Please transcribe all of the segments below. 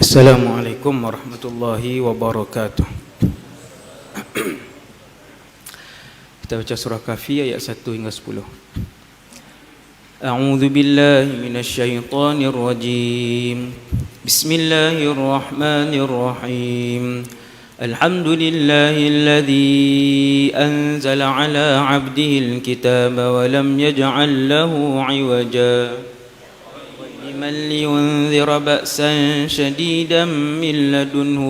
Assalamualaikum warahmatullahi wabarakatuh. Kita baca surah Kahfi ayat 1 hingga 10. A'udzu billahi minasyaitonir rajim. Bismillahirrahmanirrahim. Alhamdulillahilladzi anzala 'ala 'abdihil kitaba wa lam yaj'al lahu 'iwaja. من لينذر بأسا شديدا من لدنه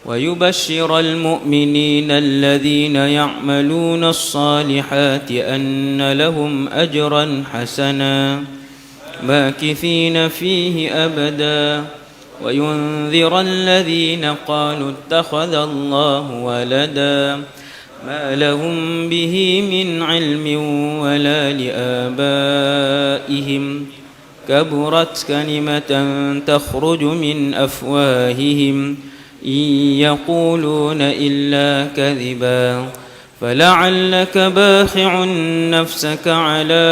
ويبشر المؤمنين الذين يعملون الصالحات أن لهم أجرا حسنا ماكثين فيه أبدا وينذر الذين قالوا اتخذ الله ولدا ما لهم به من علم ولا لآبائهم كبرت كلمة تخرج من أفواههم إن يقولون إلا كذبا فلعلك باخع نفسك على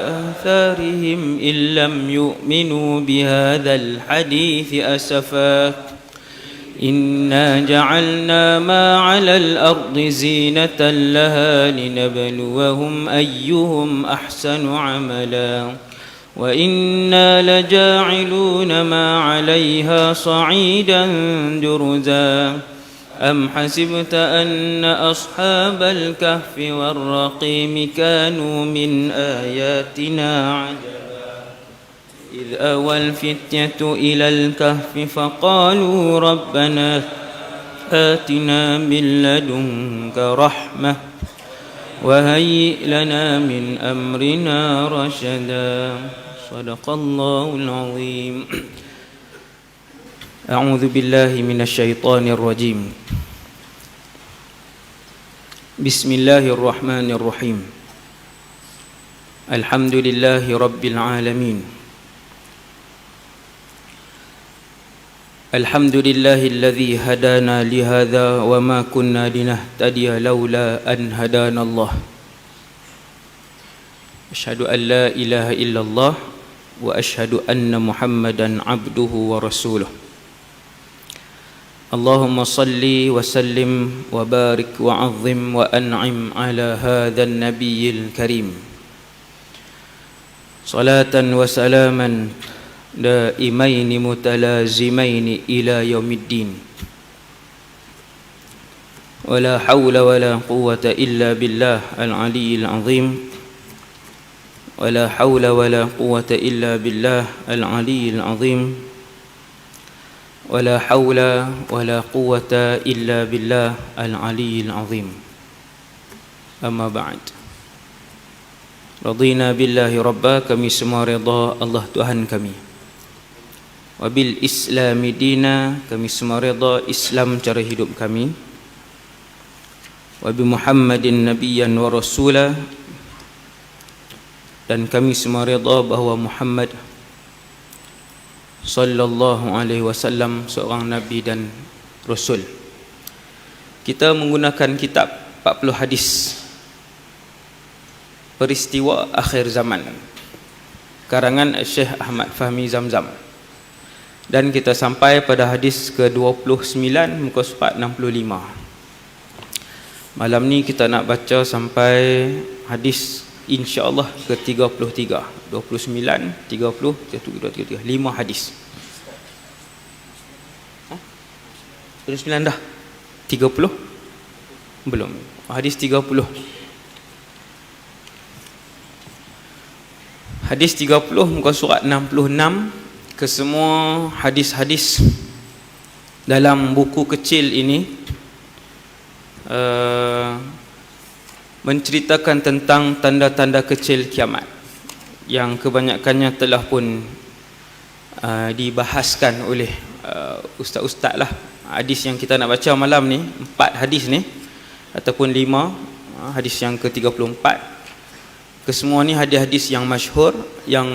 آثارهم إن لم يؤمنوا بهذا الحديث أسفا إنا جعلنا ما على الأرض زينة لها لنبلوهم أيهم أحسن عملا وإنا لجاعلون ما عليها صعيدا جرزا أم حسبت أن أصحاب الكهف والرقيم كانوا من آياتنا عجبا إذ أوى الفتية إلى الكهف فقالوا ربنا آتنا من لدنك رحمة وهيئ لنا من أمرنا رشدا صدق الله العظيم أعوذ بالله من الشيطان الرجيم بسم الله الرحمن الرحيم الحمد لله رب العالمين الحمد لله الذي هدانا لهذا وما كنا لنهتدي لولا أن هدانا الله أشهد أن لا إله إلا الله وأشهد أن محمدا عبده ورسوله اللهم صل وسلم وبارك وعظم وأنعم على هذا النبي الكريم صلاة وسلاما دائمين متلازمين إلى يوم الدين ولا حول ولا قوة إلا بالله العلي العظيم ولا حول ولا قوة إلا بالله العلي العظيم ولا حول ولا قوة إلا بالله العلي العظيم أما بعد رضينا بالله ربا kami semua redha Allah Tuhan kami wabil islami dina kami semua redha Islam cara hidup kami wabi Muhammadin nabiyyan wa rasula dan kami semua redha bahawa Muhammad sallallahu alaihi wasallam seorang nabi dan rasul. Kita menggunakan kitab 40 hadis peristiwa akhir zaman karangan Syekh Ahmad Fahmi Zamzam. Dan kita sampai pada hadis ke-29 muka surat 65. Malam ni kita nak baca sampai hadis insya-Allah ke-33. 29, 30, 31, 32, 33. 5 hadis. 29 dah. 30? Belum. Hadis 30. Hadis 30 muka surat 66. Kesemua hadis-hadis dalam buku kecil ini menceritakan tentang tanda-tanda kecil kiamat yang kebanyakannya telah pun dibahaskan oleh ustaz-ustaz lah. Hadis yang kita nak baca malam ni 4 hadis ni ataupun 5 hadis yang ke-34. Kesemua ni hadis-hadis yang masyhur yang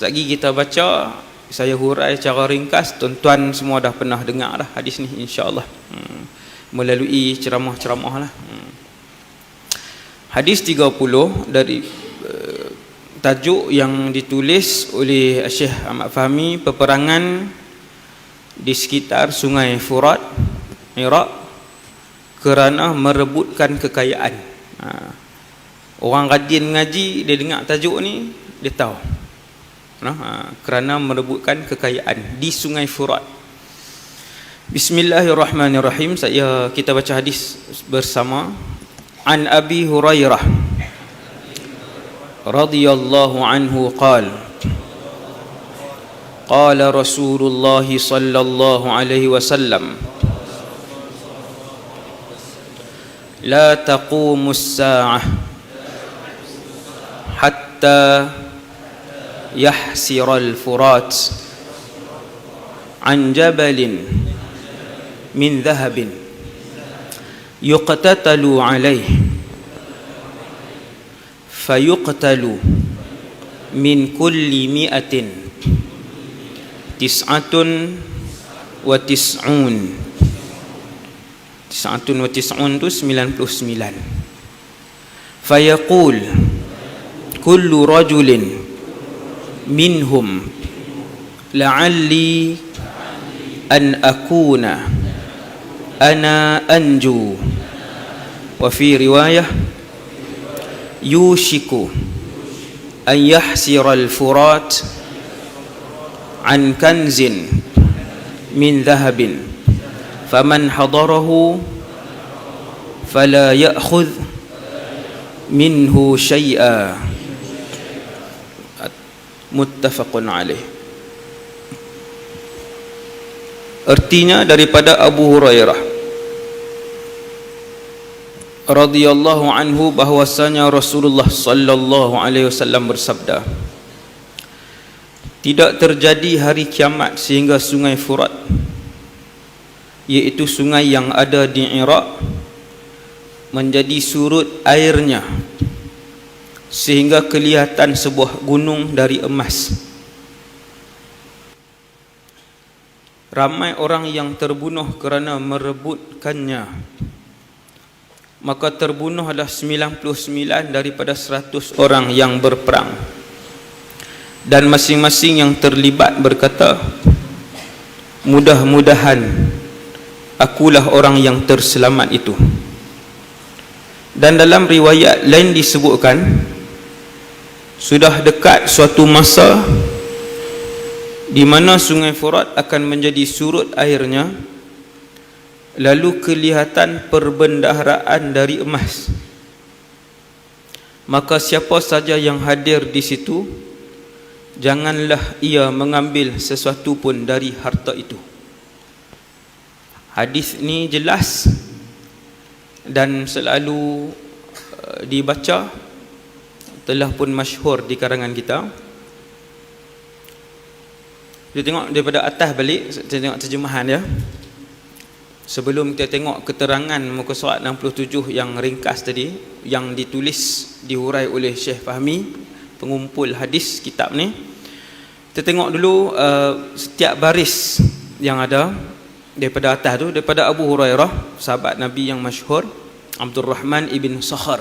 lagi kita baca. Saya hurai secara ringkas, tuan-tuan semua dah pernah dengar dah hadis ni insya-Allah melalui ceramah-ceramah lah. Hadis 30 dari tajuk yang ditulis oleh Syekh Ahmad Fahmi, peperangan di sekitar Sungai Furat, Iraq, kerana merebutkan kekayaan. Orang rajin mengaji, dia dengar tajuk ni, dia tahu. Kerana merebutkan kekayaan di Sungai Furat. Bismillahirrahmanirrahim. Kita baca hadis bersama. An Abi Hurairah radhiyallahu anhu qala qala Rasulullah sallallahu alaihi wasallam la taqumus sa'ah hatta yahsiral furat an jabalin min dhahabin yuqtatalu alayhi fayuqtalu min kulli mi'atin tis'atun wa tis'un tu 99. Fayaqul kullu rajulin minhum la'alli an akuna ana anju, wa fi riwayah yushiku an yahsira al-furat an kanzin min dhahabin faman hadarahu fala ya'khudh minhu syai'a. Muttafaqun alaih. Artinya daripada Abu Hurairah radhiyallahu anhu bahwasanya Rasulullah sallallahu alaihi wasallam bersabda, tidak terjadi hari kiamat sehingga Sungai Furat, iaitu sungai yang ada di Iraq, menjadi surut airnya sehingga kelihatan sebuah gunung dari emas. Ramai orang yang terbunuh kerana merebutkannya, maka terbunuhlah 99 daripada 100 orang yang berperang, dan masing-masing yang terlibat berkata, mudah-mudahan akulah orang yang terselamat itu. Dan dalam riwayat lain disebutkan, sudah dekat suatu masa di mana Sungai Furat akan menjadi surut airnya, lalu kelihatan perbendaharaan dari emas. Maka siapa saja yang hadir di situ, janganlah ia mengambil sesuatu pun dari harta itu. Hadis ni jelas dan selalu dibaca, telah pun masyhur di karangan kita. Kita tengok daripada atas balik, kita tengok terjemahan dia. Sebelum kita tengok keterangan muka surat 67 yang ringkas tadi, yang ditulis dihurai oleh Syekh Fahmi, pengumpul hadis kitab ni, kita tengok dulu setiap baris yang ada daripada atas tu. Daripada Abu Hurairah, sahabat Nabi yang masyhur, Abdul Rahman ibn Sakhar.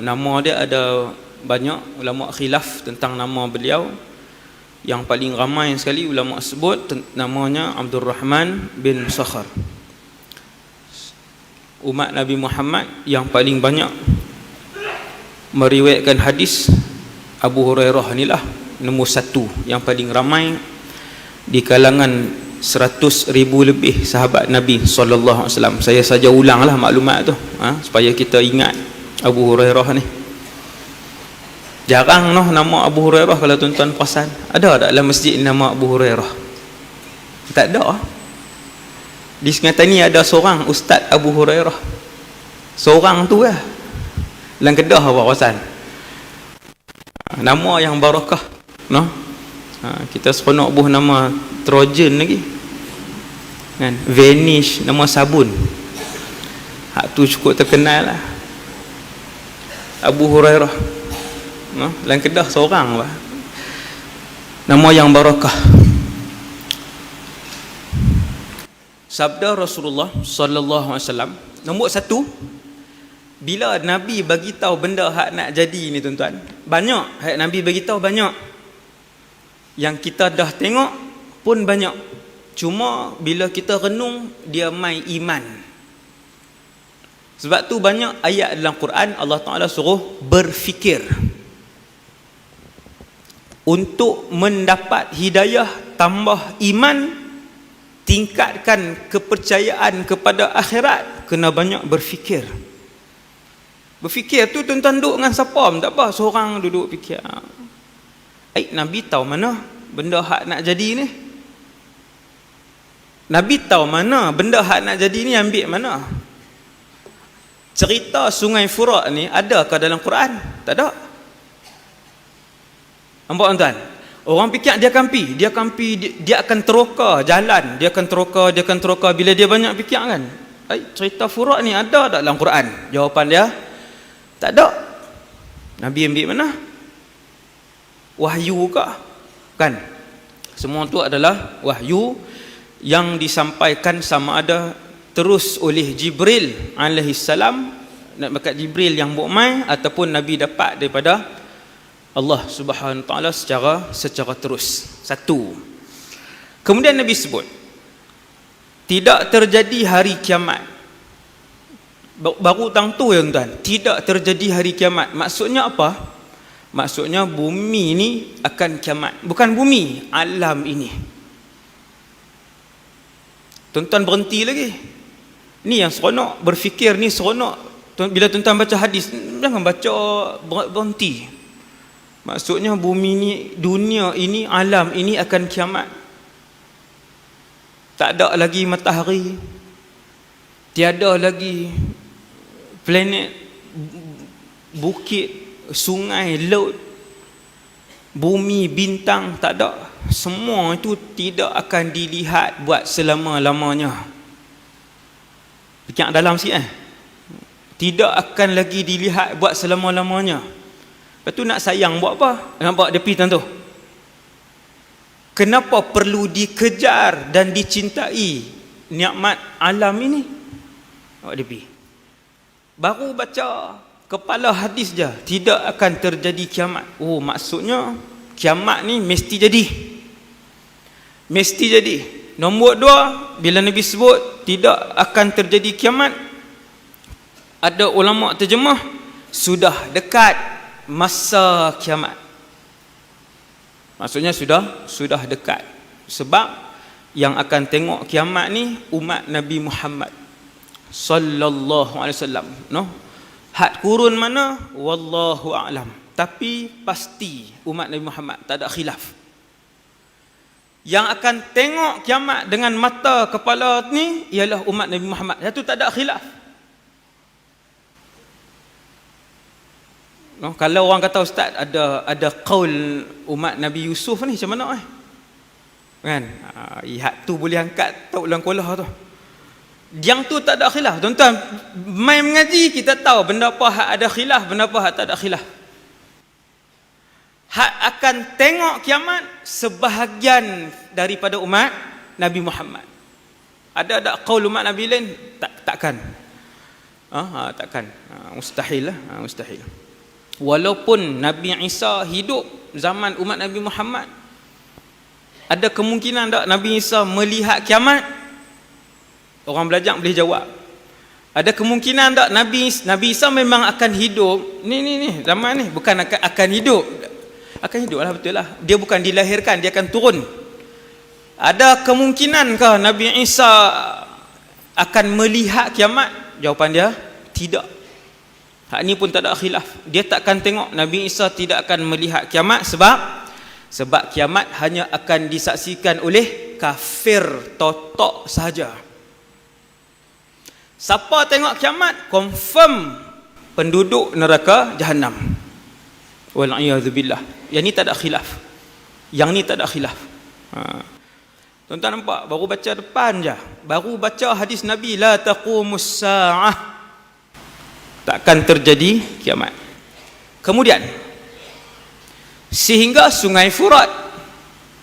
Nama dia ada banyak ulama khilaf tentang nama beliau. Yang paling ramai sekali ulama sebut namanya Abdul Rahman bin Sakhar. Umat Nabi Muhammad yang paling banyak meriwayatkan hadis, Abu Hurairah inilah nombor 1 yang paling ramai di kalangan 100,000 lebih sahabat Nabi SAW. Saya saja ulanglah maklumat tu supaya kita ingat Abu Hurairah ni. Jarang nama Abu Hurairah kalau tuan-tuan perasan. Ada tak dalam masjid nama Abu Hurairah? Tak ada. Di Sungai ni ada seorang Ustaz Abu Hurairah. Seorang tu lah. Dalam Kedah apa perasan? Nama yang barakah. Kita seronok buh nama Trojan lagi. Kan? Vanish, nama sabun. Hak tu cukup terkenal lah. Abu Hurairah. Dalam Kedah seorang lah. Nama yang barakah. Sabda Rasulullah sallallahu alaihi wasallam, nombor 1, Bila Nabi bagi tahu benda hak nak jadi ni tuan-tuan, banyak hak Nabi bagi tahu, banyak yang kita dah tengok pun banyak. Cuma bila kita renung, dia mai iman. Sebab tu banyak ayat dalam Quran Allah Ta'ala suruh berfikir. Untuk mendapat hidayah, tambah iman, tingkatkan kepercayaan kepada akhirat, kena banyak berfikir. Berfikir tu tuan-tuan duduk dengan siapa tak apa, seorang duduk fikir. Nabi tahu mana benda hak nak jadi ni? Nabi tahu mana benda hak nak jadi ni, ambil mana? Cerita Sungai Furat ni adakah dalam Quran? Tak ada. Nampak tuan-tuan? Orang fikir dia akan dia akan teroka jalan, dia akan teroka bila dia banyak fikir kan. Cerita Furat ni ada tak dalam Quran? Jawapan dia, tak ada. Nabi ambil mana? Wahyu ke? Kan? Semua tu adalah wahyu yang disampaikan sama ada terus oleh Jibril alaihissalam, nak bakat Jibril yang buat mai, ataupun Nabi dapat daripada Allah Subhanahu Wa Taala secara terus. Satu. Kemudian Nabi sebut tidak terjadi hari kiamat. Baru tang tu yang tuan, tidak terjadi hari kiamat. Maksudnya apa? Maksudnya bumi ni akan kiamat. Bukan bumi, alam ini. Tuan-tuan berhenti lagi. Ni yang seronok, berfikir ni seronok. Bila tuan-tuan baca hadis, jangan baca berhenti. Maksudnya bumi ni, dunia ini, alam ini akan kiamat. Tak ada lagi matahari, tiada lagi planet, bukit, sungai, laut, bumi, bintang, tak ada. Semua itu tidak akan dilihat buat selama-lamanya. Fikir dalam sikit tidak akan lagi dilihat buat selama-lamanya. Lepas tu nak sayang buat apa? Nampak dia pergi tu. Kenapa perlu dikejar dan dicintai nikmat alam ini? Nampak dia pergi. Baru baca kepala hadis je, tidak akan terjadi kiamat. Oh, maksudnya kiamat ni mesti jadi. Mesti jadi. Nombor dua, bila Nabi sebut tidak akan terjadi kiamat, ada ulama terjemah sudah dekat masa kiamat. Maksudnya sudah dekat. Sebab yang akan tengok kiamat ni umat Nabi Muhammad sallallahu alaihi wasallam, no? Had kurun mana wallahu a'lam, tapi pasti umat Nabi Muhammad, tak ada khilaf. Yang akan tengok kiamat dengan mata kepala ni ialah umat Nabi Muhammad. Itu tak ada khilaf. No, kalau orang kata ustaz ada qaul umat Nabi Yusuf ni macam mana kan? Ihak tu boleh angkat tak ulang kolah tu. Yang tu tak ada khilaf. Tuan-tuan mai mengaji kita tahu benda apa hak ada khilaf, benda apa hak tak ada khilaf. Hak akan tengok kiamat sebahagian daripada umat Nabi Muhammad. Ada qaul umat Nabi lain? Takkan. Takkan. Mustahil lah, mustahil. Walaupun Nabi Isa hidup zaman umat Nabi Muhammad, ada kemungkinan tak Nabi Isa melihat kiamat? Orang belajar boleh jawab. Ada kemungkinan tak Nabi Isa memang akan hidup ni zaman ni, bukan akan hidup. Akan hidup lah, betul lah. Dia bukan dilahirkan, dia akan turun. Ada kemungkinankah Nabi Isa akan melihat kiamat? Jawapan dia tidak. Hak ni pun tak ada khilaf. Dia takkan tengok. Nabi Isa tidak akan melihat kiamat sebab kiamat hanya akan disaksikan oleh kafir totok sahaja. Siapa tengok kiamat, confirm penduduk neraka Jahannam. Wal'iyadzubillah. Yang ni tak ada khilaf. Yang ni tak ada khilaf. Tuan-tuan nampak? Baru baca depan je. Baru baca hadis Nabi, la taqumus sa'ah, takkan terjadi kiamat. Kemudian sehingga Sungai Furat.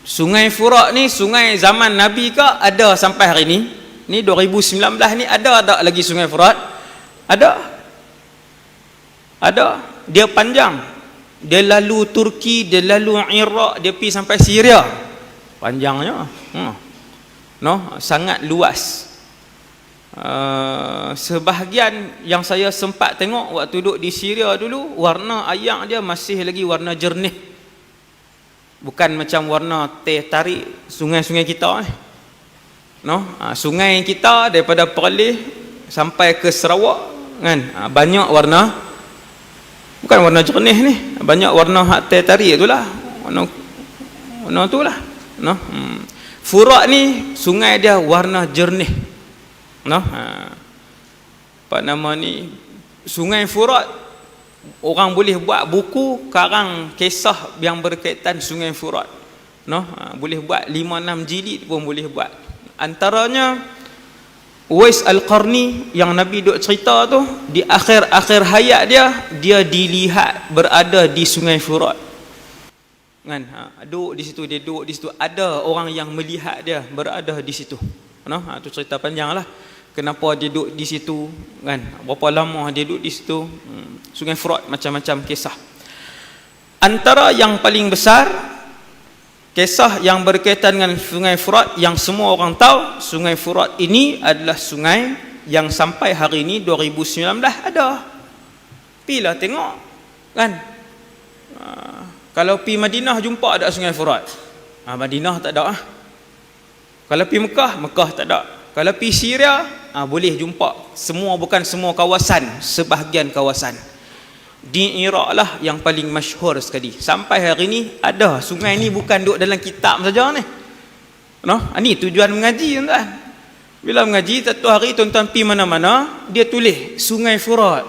Sungai Furat ni sungai zaman Nabi ke? Ada sampai hari ni. Ni 2019 ni ada tak lagi Sungai Furat? Ada. Ada, dia panjang. Dia lalu Turki, dia lalu Iraq, dia pergi sampai Syria. Panjangnya. No, sangat luas. Sebahagian yang saya sempat tengok waktu duduk di Syria dulu, warna air dia masih lagi warna jernih. Bukan macam warna teh tarik sungai-sungai kita. No, sungai kita daripada Perlis sampai ke Sarawak kan, banyak warna, bukan warna jernih ni, banyak warna hak teh tarik itulah, warna itulah. No, Furat ni sungai dia warna jernih. No, apa nama ni, Sungai Furat, orang boleh buat buku karang kisah yang berkaitan Sungai Furat. No, boleh buat 5-6 jilid pun boleh buat. Antaranya Uwais Al-Qarni yang Nabi duk cerita tu, di akhir-akhir hayat dia dilihat berada di Sungai Furat. Kan? Duduk di situ, dia duduk di situ, ada orang yang melihat dia berada di situ. No, tu cerita panjanglah. Kenapa dia duduk di situ, kan? Berapa lama dia duduk di situ. Sungai Furat, macam-macam kisah. Antara yang paling besar kisah yang berkaitan dengan Sungai Furat yang semua orang tahu, Sungai Furat ini adalah sungai yang sampai hari ini 2019 ada. Pilah tengok, kan? Kalau pi Madinah jumpa ada Sungai Furat. Madinah tak ada. Kalau pi Mekah, Mekah tak ada. Kalau pi Syria, boleh jumpa. Semua, bukan semua kawasan, sebahagian kawasan. Di Iraq lah yang paling masyhur sekali. Sampai hari ni ada. Sungai ni bukan duduk dalam kitab saja ni. No? Ni tujuan mengaji, tuan-tuan. Bila mengaji, satu hari tuan-tuan pergi mana-mana, dia tulis Sungai Furat.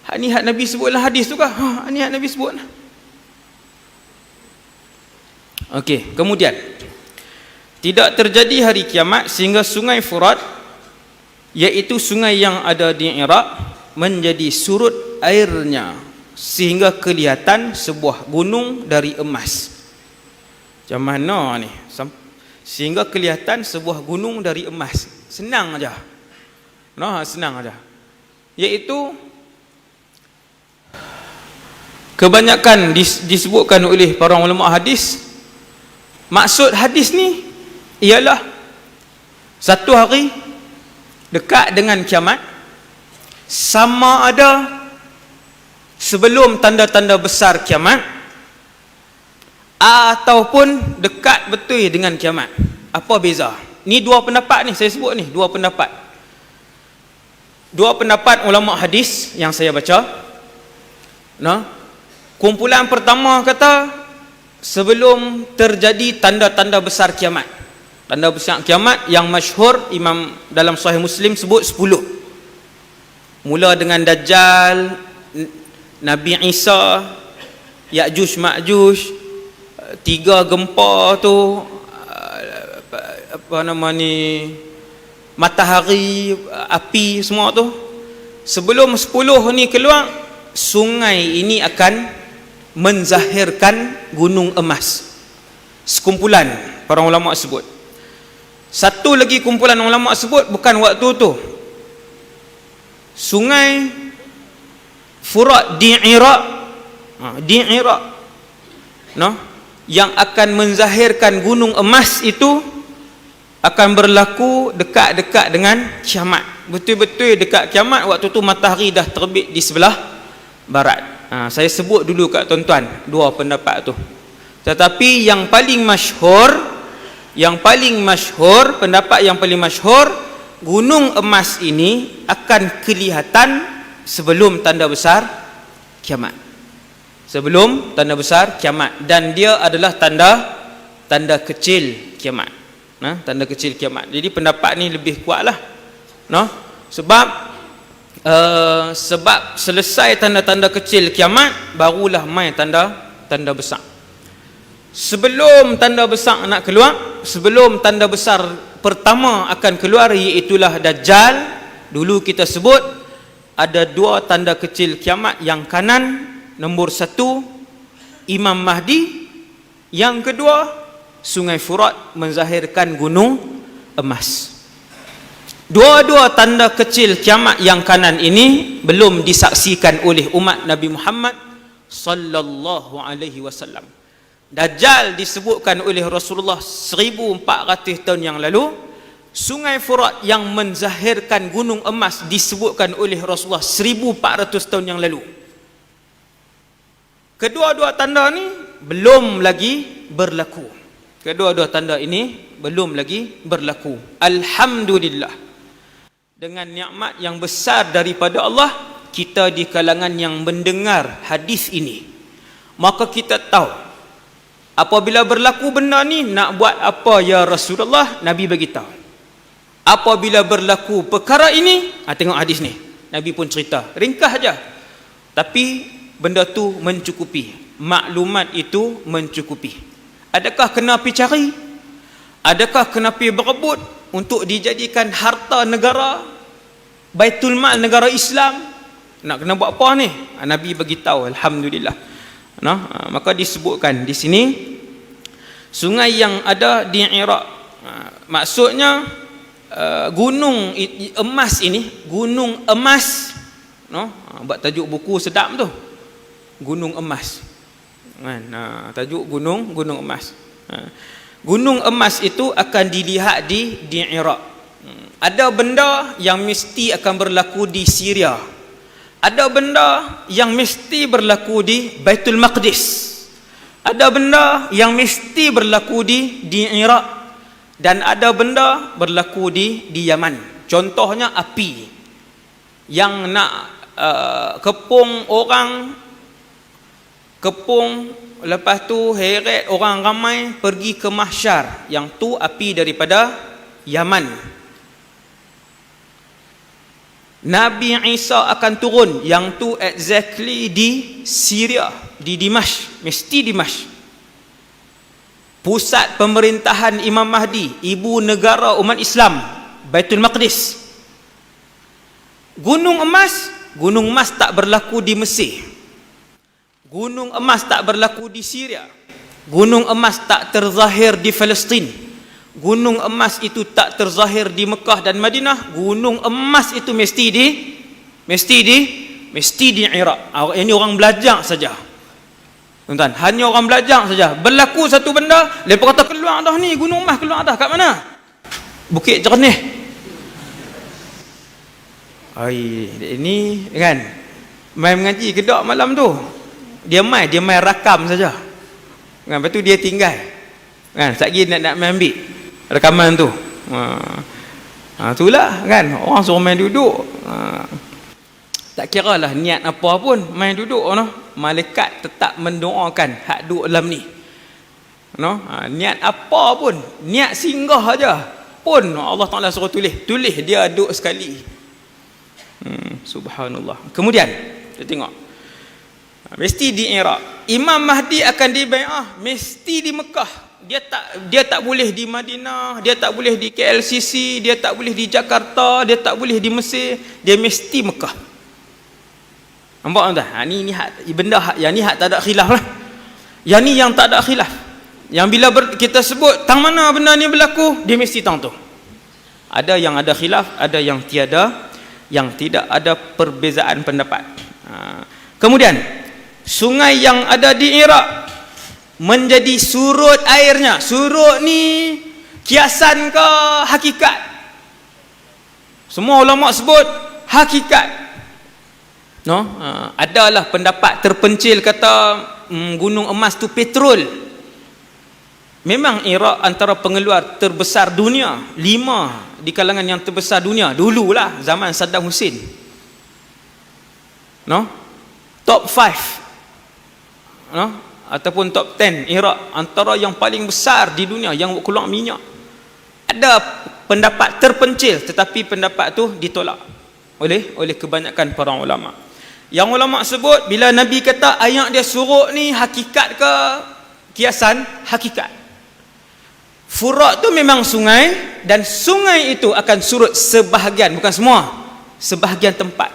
Hak ni hak Nabi sebut lah hadis tu kah? Ni hak Nabi sebut. Okey, kemudian tidak terjadi hari kiamat sehingga Sungai Furat, iaitu sungai yang ada di Iraq, menjadi surut airnya sehingga kelihatan sebuah gunung dari emas. Macam mana ni? Sehingga kelihatan sebuah gunung dari emas. Senang aja. No, senang aja. Iaitu kebanyakan disebutkan oleh para ulama hadis, maksud hadis ni ialah satu hari dekat dengan kiamat, sama ada sebelum tanda-tanda besar kiamat ataupun dekat betul dengan kiamat. Apa beza? Ni dua pendapat ni saya sebut ni, dua pendapat. Dua pendapat ulama hadis yang saya baca. Nah, kumpulan pertama kata sebelum terjadi tanda-tanda besar kiamat. Tanda besar kiamat yang masyhur Imam dalam Sahih Muslim sebut 10. Mula dengan Dajjal, Nabi Isa, Ya'juj Ma'juj, 3 gempa tu, apa nama ni, matahari, api, semua tu. Sebelum 10 ni keluar, sungai ini akan menzahirkan gunung emas. Sekumpulan para ulama sebut. Satu lagi kumpulan ulama sebut bukan waktu tu. Sungai Furat di Iraq, no, yang akan menzahirkan gunung emas itu akan berlaku dekat-dekat dengan kiamat. Betul-betul dekat kiamat. Waktu tu matahari dah terbit di sebelah barat. Saya sebut dulu kat tuan-tuan dua pendapat tu. Tetapi yang paling masyhur, pendapat yang paling masyhur, gunung emas ini akan kelihatan sebelum tanda besar kiamat. Sebelum tanda besar kiamat, dan dia adalah tanda kecil kiamat. Tanda kecil kiamat. Jadi pendapat ni lebih kuatlah. Sebab selesai tanda-tanda kecil kiamat, barulah mai tanda besar. Sebelum tanda besar nak keluar, sebelum tanda besar pertama akan keluar, iaitulah Dajjal. Dulu kita sebut ada 2 tanda kecil kiamat. Yang kanan, nombor 1 Imam Mahdi, yang kedua Sungai Furat menzahirkan gunung emas. Dua-dua tanda kecil kiamat yang kanan ini belum disaksikan oleh umat Nabi Muhammad sallallahu alaihi wasallam. Dajjal disebutkan oleh Rasulullah 1400 tahun yang lalu. Sungai Furat yang menzahirkan gunung emas disebutkan oleh Rasulullah 1400 tahun yang lalu. Kedua-dua tanda ni belum lagi berlaku. Kedua-dua tanda ini belum lagi berlaku. Alhamdulillah. Dengan nikmat yang besar daripada Allah, kita di kalangan yang mendengar hadis ini. Maka kita tahu, apabila berlaku benda ni, nak buat apa ya Rasulullah? Nabi bagi tahu. Apabila berlaku perkara ini, tengok hadis ni. Nabi pun cerita, ringkas aja. Tapi benda tu mencukupi. Maklumat itu mencukupi. Adakah kena pergi cari? Adakah kena pergi berebut untuk dijadikan harta negara, Baitul Mal negara Islam? Nak kena buat apa ni? Nabi bagi tahu, alhamdulillah. Maka disebutkan di sini sungai yang ada di Iraq. Maksudnya gunung emas ini, gunung emas. Buat tajuk buku sedap tu. Gunung emas. Tajuk gunung emas. Gunung emas itu akan dilihat di Iraq. Ada benda yang mesti akan berlaku di Syria. Ada benda yang mesti berlaku di Baitul Maqdis. Ada benda yang mesti berlaku di Iraq. Dan ada benda berlaku di Yaman. Contohnya api yang nak kepung orang, lepas tu heret orang ramai pergi ke mahsyar. Yang tu api daripada Yaman. Nabi Isa akan turun. Yang tu exactly di Syria, di Dimashq. Mesti Dimashq. Pusat pemerintahan Imam Mahdi, ibu negara umat Islam, Baitul Maqdis. Gunung emas tak berlaku di Mesir. Gunung emas tak berlaku di Syria. Gunung emas tak terzahir di Palestin. Gunung emas itu tak terzahir di Mekah dan Madinah. Gunung emas itu mesti di Iraq. Ini orang belajar saja. Tuan-tuan, hanya orang belajar saja. Berlaku satu benda, lepas kata keluar dah ni, gunung emas keluar dah. Kat mana? Bukit Jernih. Ini kan main mengaji kedok malam tu. Dia main rakam saja. Kan, lepas tu dia tinggal. Kan, sekali nak main ambil rakaman tu. Itulah kan, orang suruh main duduk. Tak kira lah niat apa pun, main duduk malaikat tetap mendoakan hak duduk dalam ni. Niat apa pun, niat singgah aja pun Allah Taala suruh tulis dia duduk sekali. Subhanallah. Kemudian kita tengok, mesti di Iraq. Imam Mahdi akan dibai'ah mesti di Mekah. Dia tak boleh di Madinah, dia tak boleh di KLCC, dia tak boleh di Jakarta, dia tak boleh di Mesir, dia mesti Mekah. Nampak tak? Ni benda yang ni hak tak ada khilaf lah. Yang ni yang tak ada khilaf. Yang bila kita sebut tang mana benda ni berlaku, dia mesti tang tu. Ada yang ada khilaf, ada yang tiada, yang tidak ada perbezaan pendapat. Kemudian sungai yang ada di Iraq menjadi surut airnya. Surut ni kiasan ke hakikat? Semua ulama sebut hakikat. Adalah pendapat terpencil kata gunung emas tu petrol. Memang Iraq antara pengeluar terbesar dunia, 5 di kalangan yang terbesar dunia dululah zaman Saddam Hussein. Top 5 ataupun top 10 Iraq antara yang paling besar di dunia yang keluar minyak. Ada pendapat terpencil, tetapi pendapat tu ditolak oleh kebanyakan para ulama. Yang ulama sebut bila Nabi kata ayat dia surut ni hakikat ke kiasan? Hakikat. Furat tu memang sungai, dan sungai itu akan surut sebahagian, bukan semua, sebahagian tempat.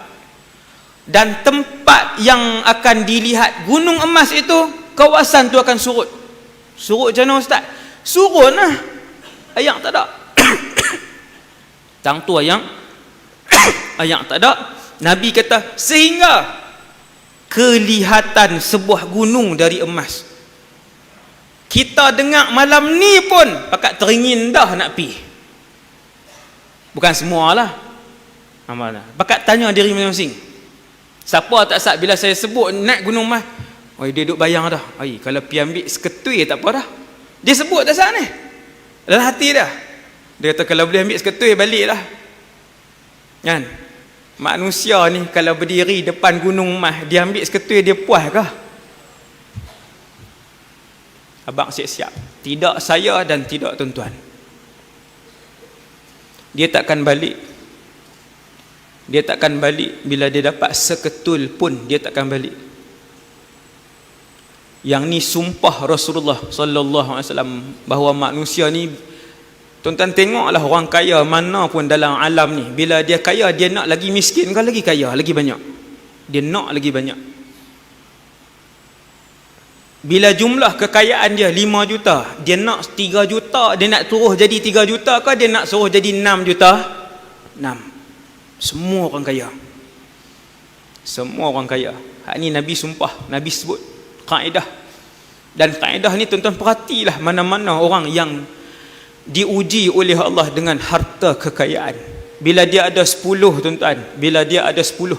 Dan tempat yang akan dilihat gunung emas itu, kawasan tu akan surut. Surut macam mana Ustaz? Surut lah, ayat tak ada. Tang tua yang yang tak ada. Nabi kata sehingga kelihatan sebuah gunung dari emas. Kita dengar malam ni pun pakat teringin dah nak pi. Bukan semualah. Pakat tanya diri masing-masing. Siapa tak sat bila saya sebut naik gunung emas, oi dia duk bayang dah. Ai kalau pi ambil seketui tak apa dah. Dia sebut dah sat ni. Dalam hati dah. Dia kata kalau boleh ambil seketui baliklah. Kan? Manusia ni kalau berdiri depan gunung emas, dia ambil seketui dia puas kah? Abang siap-siap. Tidak saya dan tidak tuan-tuan. Dia takkan balik. Dia takkan balik bila dia dapat seketul pun dia takkan balik. Yang ni sumpah Rasulullah sallallahu alaihi wasallam bahawa manusia ni, tuan-tuan tengoklah orang kaya mana pun dalam alam ni, bila dia kaya dia nak lagi miskin ke lagi kaya, lagi banyak. Dia nak lagi banyak. Bila jumlah kekayaan dia 5 juta, dia nak 3 juta, dia nak suruh jadi 3 juta ke dia nak suruh jadi 6 juta? 6. Semua orang kaya. Semua orang kaya. Hak ni Nabi sumpah, Nabi sebut kaedah. Dan kaedah ni tuan-tuan perhatilah mana-mana orang yang diuji oleh Allah dengan harta kekayaan. Bila dia ada 10 tuan-tuan, bila dia ada 10,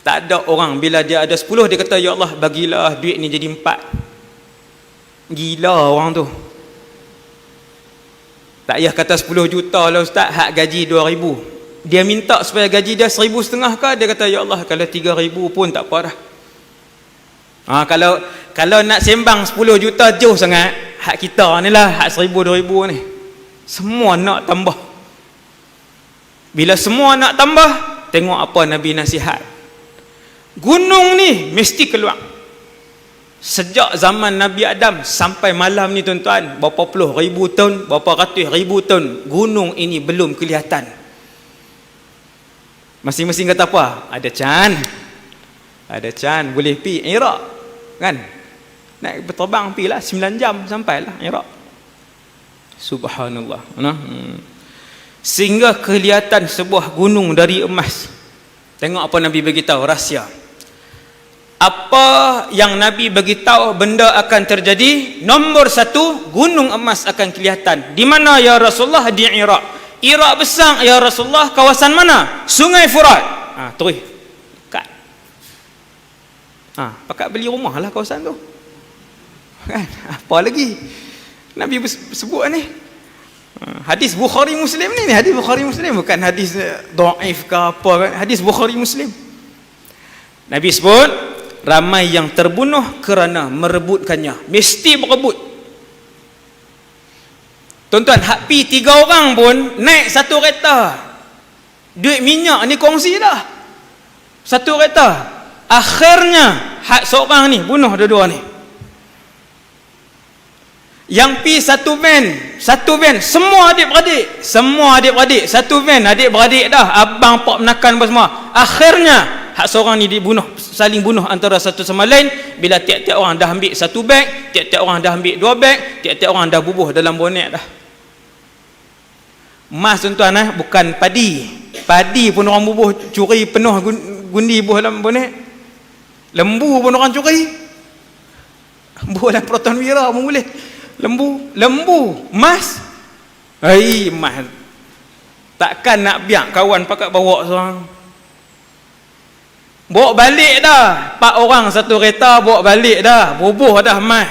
tak ada orang bila dia ada 10 dia kata ya Allah bagilah duit ni jadi 4. Gila orang tu. Tak payah kata 10 juta lah ustaz, hak gaji 2,000. Dia minta supaya gaji dia 1,500 ke, dia kata ya Allah kalau 3,000 pun tak apa dah. Kalau nak sembang 10 juta jauh sangat, hak kita ni lah, hak 1,000-2,000 ni. Semua nak tambah. Bila semua nak tambah, tengok apa Nabi nasihat. Gunung ni mesti keluar. Sejak zaman Nabi Adam sampai malam ni tuan-tuan, berapa puluh ribu tahun, berapa ratus ribu tahun, gunung ini belum kelihatan. Masing-masing kata apa? Ada can. Ada can, boleh pi Iraq. Kan? Naik berterbang pi lah 9 jam sampailah Iraq. Subhanallah. Sehingga kelihatan sebuah gunung dari emas. Tengok apa Nabi beritahu rahsia. Apa yang Nabi beritahu benda akan terjadi? Nombor 1, gunung emas akan kelihatan. Di mana ya Rasulullah? Di Iraq. Iraq besar ya Rasulullah, kawasan mana? Sungai Furat. Terus dekat. Pakat beli rumah lah kawasan tu. Kan? Apa lagi Nabi sebut ni? Hadis Bukhari Muslim ni hadis Bukhari Muslim, bukan hadis dhaif ke apa kan? Hadis Bukhari Muslim. Nabi sebut ramai yang terbunuh kerana merebutkannya. Mesti berebut. Tuan-tuan, hak pi 3 orang pun naik satu kereta. Duit minyak ni kongsi dah. Satu kereta. Akhirnya hak seorang ni bunuh dua-dua ni. Yang pi satu van, semua adik-beradik, satu van adik-beradik dah, abang pak menakan apa semua. Akhirnya hak seorang ni dibunuh, saling bunuh antara satu sama lain. Bila tiap-tiap orang dah ambil satu beg, tiap-tiap orang dah ambil 2 beg, tiap-tiap orang dah bubuh dalam bonet dah. Emas tuan-tuan bukan padi. Padi pun orang bubuh curi penuh gundi bubuh dalam bonet. Lembu pun orang curi. Bubuh dalam Proton Wira pun boleh. Lembu, emas. Emas. Takkan nak biar kawan pakat bawa seorang. Bawa balik dah. 4 orang satu kereta bawa balik dah. Bubuh dah emas.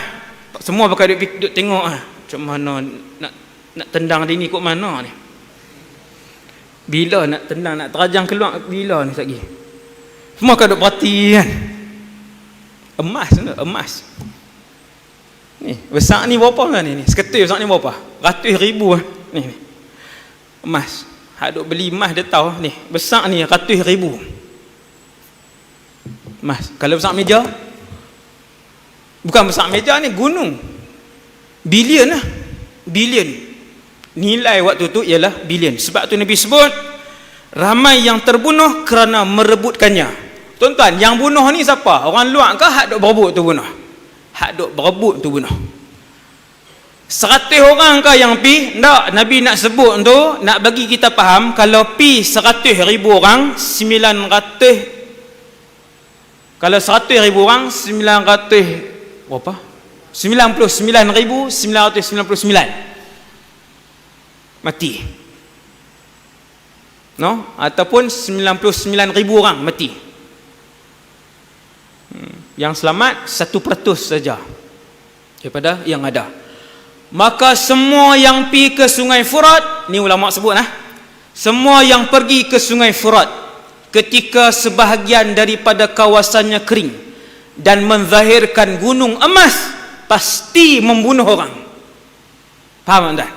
Semua pakai duduk tengok macam mana nak tendang dia ni kot mana ni. Bila nak tendang, nak terajang keluar bila ni lagi. Semua kan duk perhati kan. Emas. Ni besar ni berapa kan ni? Seketul besar ni berapa? Ratus ribu ni. Emas. Hak duk beli emas dia tahu ni. Besar ni ratus ribu. Emas. Kalau besar meja, bukan besar meja ni, gunung. Bilion lah. Bilion. Nilai waktu tu ialah bilion. Sebab tu Nabi sebut ramai yang terbunuh kerana merebutkannya. Tuan-tuan, yang bunuh ni siapa? Orang luar ke hak duk berebut tu bunuh? Hak duk berebut tu bunuh. 100 orang kah yang pi? Tak, Nabi nak sebut tu, nak bagi kita faham, kalau pi 100,000 orang, 900, kalau 100,000 orang, 900 berapa? 99,999 mati. No? Ataupun 99,000 orang mati. Yang selamat 1% saja daripada yang ada. Maka semua yang pergi ke sungai Furat, ni ulama sebut semua yang pergi ke sungai Furat ketika sebahagian daripada kawasannya kering dan menzahirkan gunung emas, pasti membunuh orang. Faham tak?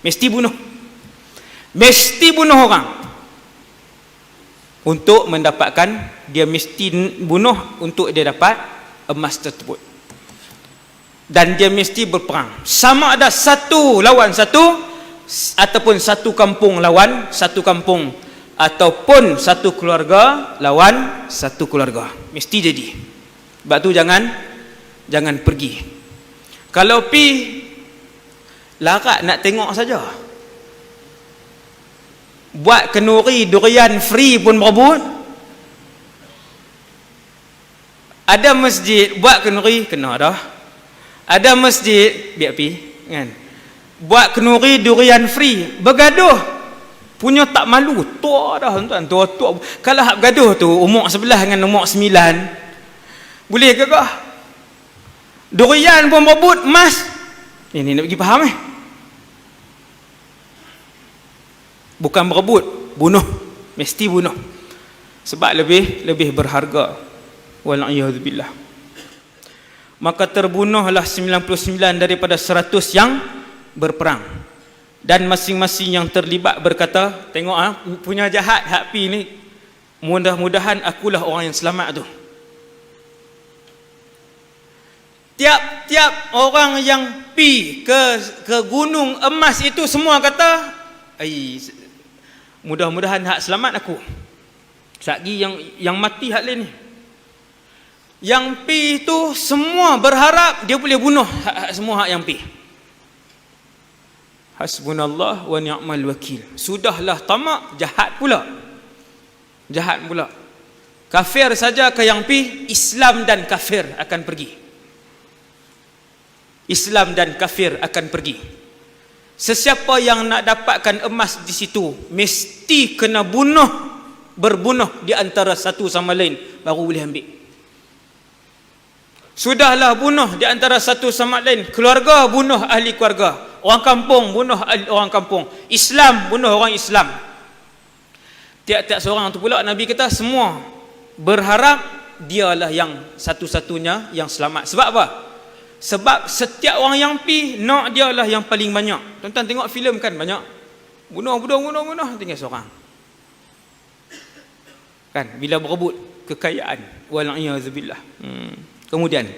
Mesti bunuh orang untuk mendapatkan, dia mesti bunuh untuk dia dapat emas tersebut. Dan dia mesti berperang, sama ada satu lawan satu, ataupun satu kampung lawan satu kampung, ataupun satu keluarga lawan satu keluarga. Mesti jadi. Sebab tu jangan pergi. Kalau pi larat nak tengok saja, buat kenduri durian free pun berebut. Ada masjid buat kenduri, kena dah. Ada masjid biar pi kan, buat kenduri durian free, bergaduh, punya tak malu, tua dah tuan, tua. Kalau hak bergaduh tu umur 11 dengan umur 9, boleh ke kah? Durian pun berebut emas. Ini nak bagi faham bukan berebut, bunuh, mesti bunuh. Sebab lebih berharga. Wal'iyadzubillah. Maka terbunuhlah 99 daripada 100 yang berperang. Dan masing-masing yang terlibat berkata, tengok punya jahat hak pi ni, mudah-mudahan akulah orang yang selamat tu. Tiap-tiap orang yang pi ke gunung emas itu semua kata, mudah-mudahan hak selamat aku. Satgi yang mati hak lain ni. Yang pi tu semua berharap dia boleh bunuh semua hak yang pi. Hasbunallah wa ni'mal wakil. Sudahlah tamak, jahat pula. Kafir saja ke yang pi, Islam dan kafir akan pergi. Sesiapa yang nak dapatkan emas di situ, mesti kena berbunuh di antara satu sama lain baru boleh ambil. Sudahlah bunuh di antara satu sama lain, keluarga bunuh ahli keluarga, orang kampung bunuh orang kampung, Islam bunuh orang Islam. Tiap-tiap seorang tu pula Nabi kata semua berharap dialah yang satu-satunya yang selamat. Sebab apa? Sebab setiap orang yang pi nak dialah yang paling banyak. Tuan-tuan tengok filem kan, banyak bunuh tinggal seorang. Kan bila berebut kekayaan, wal'iyadzubillah. Kemudian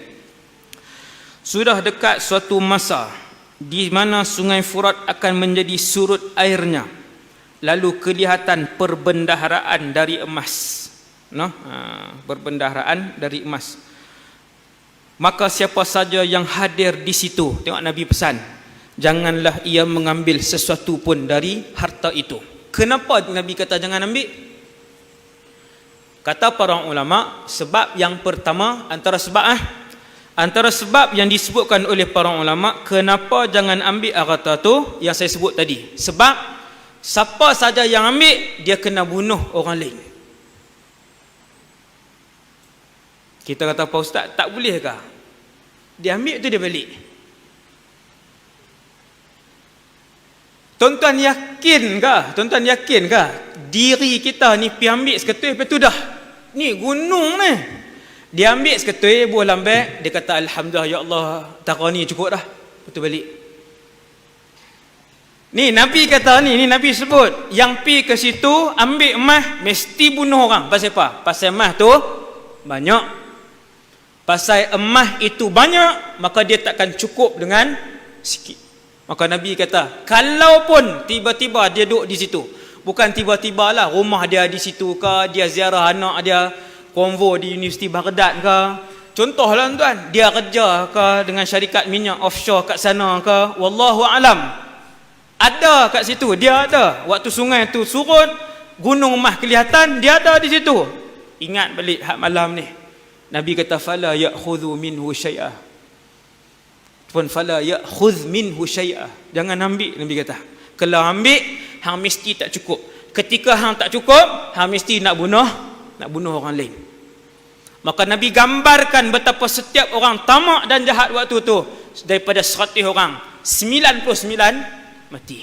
sudah dekat suatu masa di mana sungai Furat akan menjadi surut airnya, lalu kelihatan perbendaharaan dari emas. Perbendaharaan dari emas. Maka siapa saja yang hadir di situ, tengok Nabi pesan, janganlah ia mengambil sesuatu pun dari harta itu. Kenapa Nabi kata jangan ambil? Kata para ulama, sebab yang pertama, antara sebab yang disebutkan oleh para ulama kenapa jangan ambil harta tu yang saya sebut tadi. Sebab siapa saja yang ambil, dia kena bunuh orang lain. Kita kata, Pak Ustaz, tak bolehkah dia ambil tu dia balik? Tuan-tuan yakinkah diri kita ni pi ambil seketui lepas tu dah ni gunung ni, dia ambil seketui buah lambek, dia kata alhamdulillah ya Allah, tara ni cukup dah, lepas tu balik. Ni Nabi kata, ni Nabi sebut yang pi ke situ ambil emas mesti bunuh orang. Pasal apa? Pasal emas tu banyak. Pasal emas itu banyak, maka dia takkan cukup dengan sikit. Maka Nabi kata, kalaupun tiba-tiba dia duduk di situ, bukan tiba-tiba lah rumah dia di situ ke, dia ziarah anak dia konvo di Universiti Baghdad ke, Contohlah tuan, dia kerja ke dengan syarikat minyak offshore kat sana ke, wallahu alam. Ada kat situ, dia ada. Waktu sungai tu surut, gunung Mah kelihatan, dia ada di situ. Ingat balik hak malam ni. Nabi kata fala ya'khudhu minhu syai'ah. Pun fala ya'khudh minhu syai'ah. Jangan ambil, Nabi kata. Kalau ambil, hang mesti tak cukup. Ketika hang tak cukup, hang mesti nak bunuh orang lain. Maka Nabi gambarkan betapa setiap orang tamak dan jahat waktu tu, daripada 100 orang, 99 mati.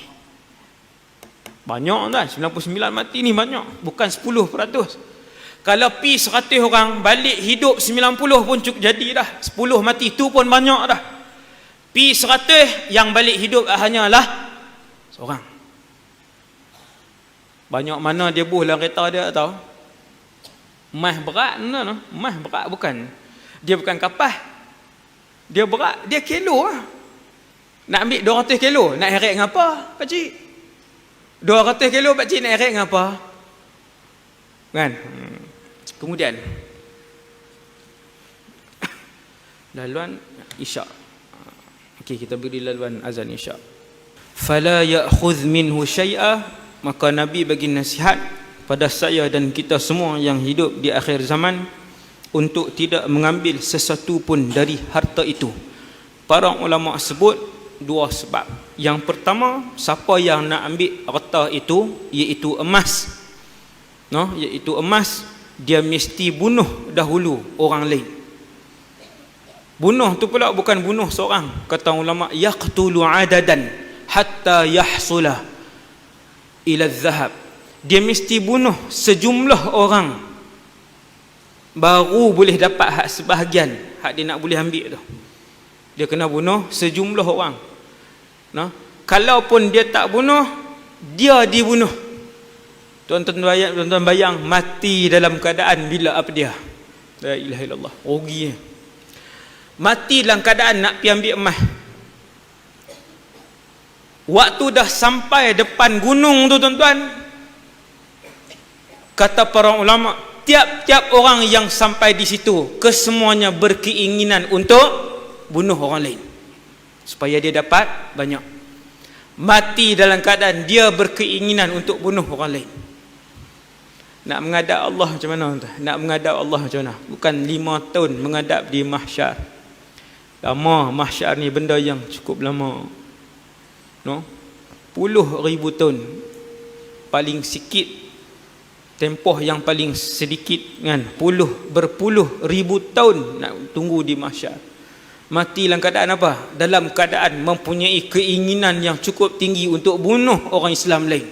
Banyak kan? 99 mati ni banyak, bukan 10%. Kalau pi 100 orang balik hidup 90 pun cukup jadi dah. 10 mati tu pun banyak dah. Pi 100 yang balik hidup hanyalah seorang. Banyak mana dia buh dalam kereta dia tahu? Mah berat no. Mah berat bukan. Dia bukan kapas. Dia berat, dia kilo lah. Nak ambil 200 kilo, nak heret ngapa pak cik? 200 kilo pak cik nak heret ngapa? Kan? Kemudian laluan isyak. Okey, kita beri laluan azan isyak. Fala ya'khudh minhu syai'ah, maka Nabi bagi nasihat pada saya dan kita semua yang hidup di akhir zaman untuk tidak mengambil sesuatu pun dari harta itu. Para ulama sebut dua sebab. Yang pertama, siapa yang nak ambil harta itu, iaitu emas, iaitu emas, dia mesti bunuh dahulu orang lain. Bunuh tu pula bukan bunuh seorang, kata ulama, yaqtulu adadan hatta yahsula ila zahab. Dia mesti bunuh sejumlah orang baru boleh dapat hak sebahagian hak dia nak boleh ambil tu. Dia kena bunuh sejumlah orang. Kalaupun dia tak bunuh, dia dibunuh. Tuan-tuan bayang mati dalam keadaan bila apa dia? La ilaha illallah. Rugi. Mati dalam keadaan nak pergi ambil emas. Waktu dah sampai depan gunung tu tuan-tuan, kata para ulama, tiap-tiap orang yang sampai di situ kesemuanya berkeinginan untuk bunuh orang lain supaya dia dapat banyak. Mati dalam keadaan dia berkeinginan untuk bunuh orang lain. Nak menghadap Allah macam mana tuan? Nak menghadap Allah macam mana? Bukan 5 tahun menghadap di mahsyar. Lama mahsyar ni benda yang cukup lama. Puluh ribu tahun paling sikit, tempoh yang paling sedikit kan, berpuluh ribu tahun nak tunggu di mahsyar. Mati dalam keadaan apa? Dalam keadaan mempunyai keinginan yang cukup tinggi untuk bunuh orang Islam lain.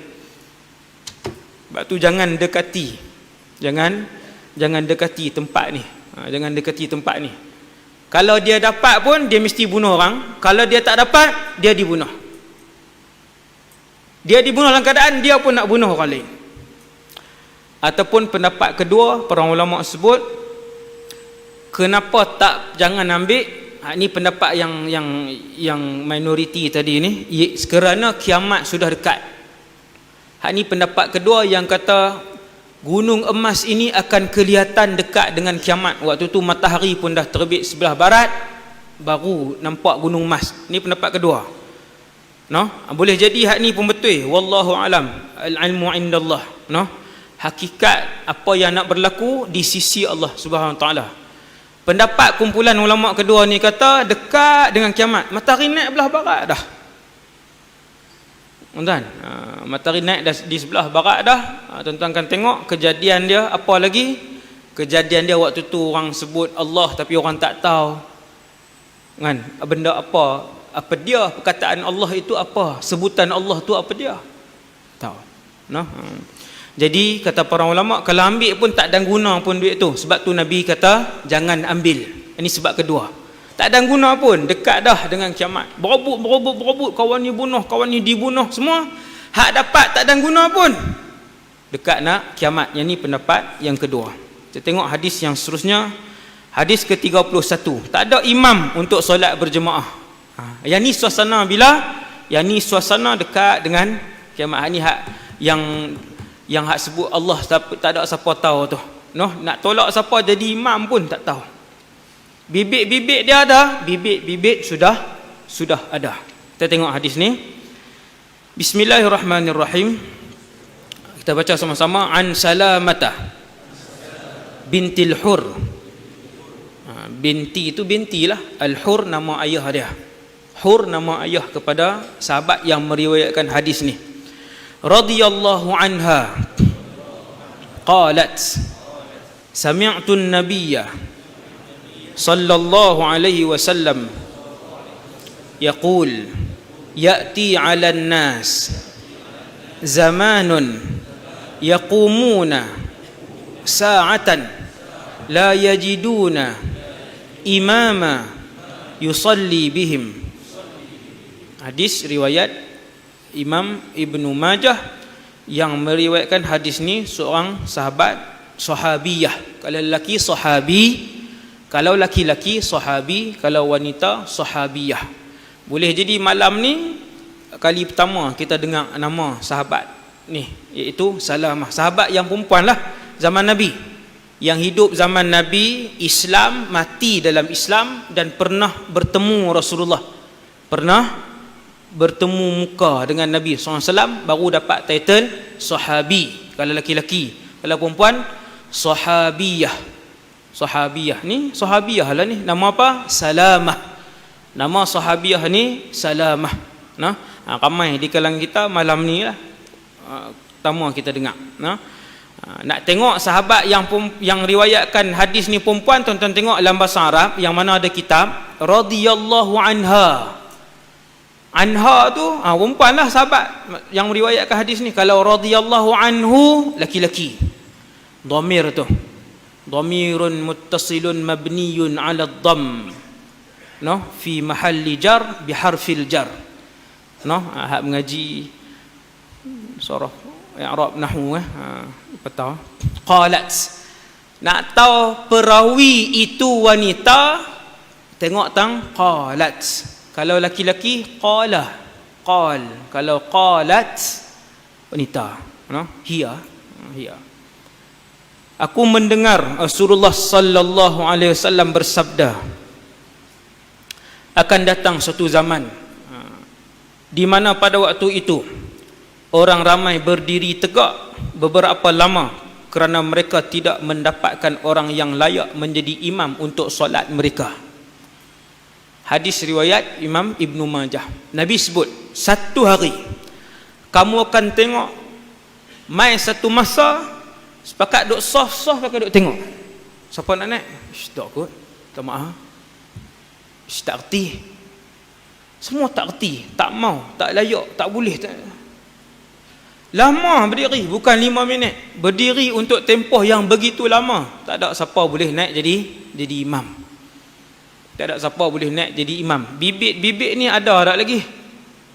Sebab tu jangan dekati. Jangan dekati tempat ni. Jangan dekati tempat ni. Kalau dia dapat pun dia mesti bunuh orang. Kalau dia tak dapat, dia dibunuh. Dia dibunuh dalam keadaan dia pun nak bunuh orang lain. Ataupun pendapat kedua, para ulama sebut, kenapa tak jangan ambil? Ini pendapat yang minoriti tadi ni, kerana kiamat sudah dekat. Ini pendapat kedua yang kata gunung emas ini akan kelihatan dekat dengan kiamat. Waktu tu matahari pun dah terbit sebelah barat, baru nampak gunung emas. Ini pendapat kedua. Boleh jadi hak ni pun betul. Wallahu alam. Al-ilmu indallah. Hakikat apa yang nak berlaku di sisi Allah Subhanahu Wa Taala. Pendapat kumpulan ulama kedua ni kata dekat dengan kiamat. Matahari naik belah barat dah. Tuan-tuan, matahari naik di sebelah barat dah. Tuan-tuan kan tengok kejadian dia apa lagi? Kejadian dia waktu tu orang sebut Allah tapi orang tak tahu. Kan? Benda apa? Apa dia? Perkataan Allah itu apa? Sebutan Allah tu apa dia? Tahu. Jadi kata para ulama, kalau ambil pun tak ada guna pun duit tu. Sebab tu Nabi kata jangan ambil. Ini sebab kedua. Tak ada guna pun, dekat dah dengan kiamat. Berobot, kawan ni bunuh, kawan ni dibunuh semua. Hak dapat tak ada guna pun. Dekat nak kiamat. Yang ni pendapat yang kedua. Kita tengok hadis yang seterusnya. Hadis ke-31. Tak ada imam untuk solat berjemaah. Yang ni suasana bila? Yang ni suasana dekat dengan kiamat. Ini hak yang hak sebut Allah tak ada siapa tahu tu. Nak tolak siapa jadi imam pun tak tahu. Bibit-bibit dia ada, bibit-bibit sudah ada. Kita tengok hadis ni. Bismillahirrahmanirrahim. Kita baca sama-sama. An Salamah bintil Hur. Binti itu binti lah. Al-Hur nama ayah dia. Hur nama ayah kepada sahabat yang meriwayatkan hadis ni. Radhiyallahu anha qalat sami'tu an-nabiyya sallallahu alaihi wasallam yaqul ya'ti 'ala an-nas zamanun yaqumuna sa'atan la yajiduna imama yusalli bihim. Hadis riwayat Imam Ibnu Majah. Yang meriwayatkan hadis ni seorang sahabat sahabiyah. Kalau lelaki sahabi, kalau laki-laki sahabi, kalau wanita sahabiyah. Boleh jadi malam ni kali pertama kita dengar nama sahabat ni, iaitu Salamah. Sahabat yang perempuan lah, zaman Nabi, yang hidup zaman Nabi, Islam, mati dalam Islam, dan pernah bertemu Rasulullah, pernah bertemu muka dengan Nabi SAW, baru dapat title sahabi kalau laki-laki. Kalau perempuan sahabiyah. Sahabiyah ni, sahabiyah lah ni, nama apa? Salamah. Nama sahabiyah ni Salamah. Nah, ramai di kalangan kita malam ni lah pertama kita dengar. Nah, nak tengok sahabat yang riwayatkan hadis ni perempuan, tuan-tuan tengok dalam bahasa Arab yang mana ada kitab radhiyallahu anha. Anha tu perempuan lah sahabat yang meriwayatkan hadis ni. Kalau radhiyallahu anhu laki-laki, dhamir tu dhamirun muttasilun mabniyun ala dhamm, no, fi mahalli jar biharfil jar, no. Hak mengaji surah i'rab nahwu tahu. Qalat, nak tahu perawi itu wanita, tengok tang qalat. Kalau laki-laki qala, qal. Kalau qalat wanita, no, hiya. Aku mendengar Rasulullah sallallahu alaihi wasallam bersabda, akan datang suatu zaman di mana pada waktu itu orang ramai berdiri tegak beberapa lama kerana mereka tidak mendapatkan orang yang layak menjadi imam untuk solat mereka. Hadis riwayat Imam Ibnu Majah. Nabi sebut, satu hari kamu akan tengok mai satu masa sepakat duk soft-soft pakai duk tengok. Siapa nak naik? Tak kot. Tak maaf. Tak erti. Semua tak erti, tak mau, tak layak, tak boleh. Lama berdiri, bukan 5 minit. Berdiri untuk tempoh yang begitu lama. Tak ada siapa boleh naik jadi imam. Tak ada siapa boleh naik jadi imam. Bibit-bibit ni ada tak lagi?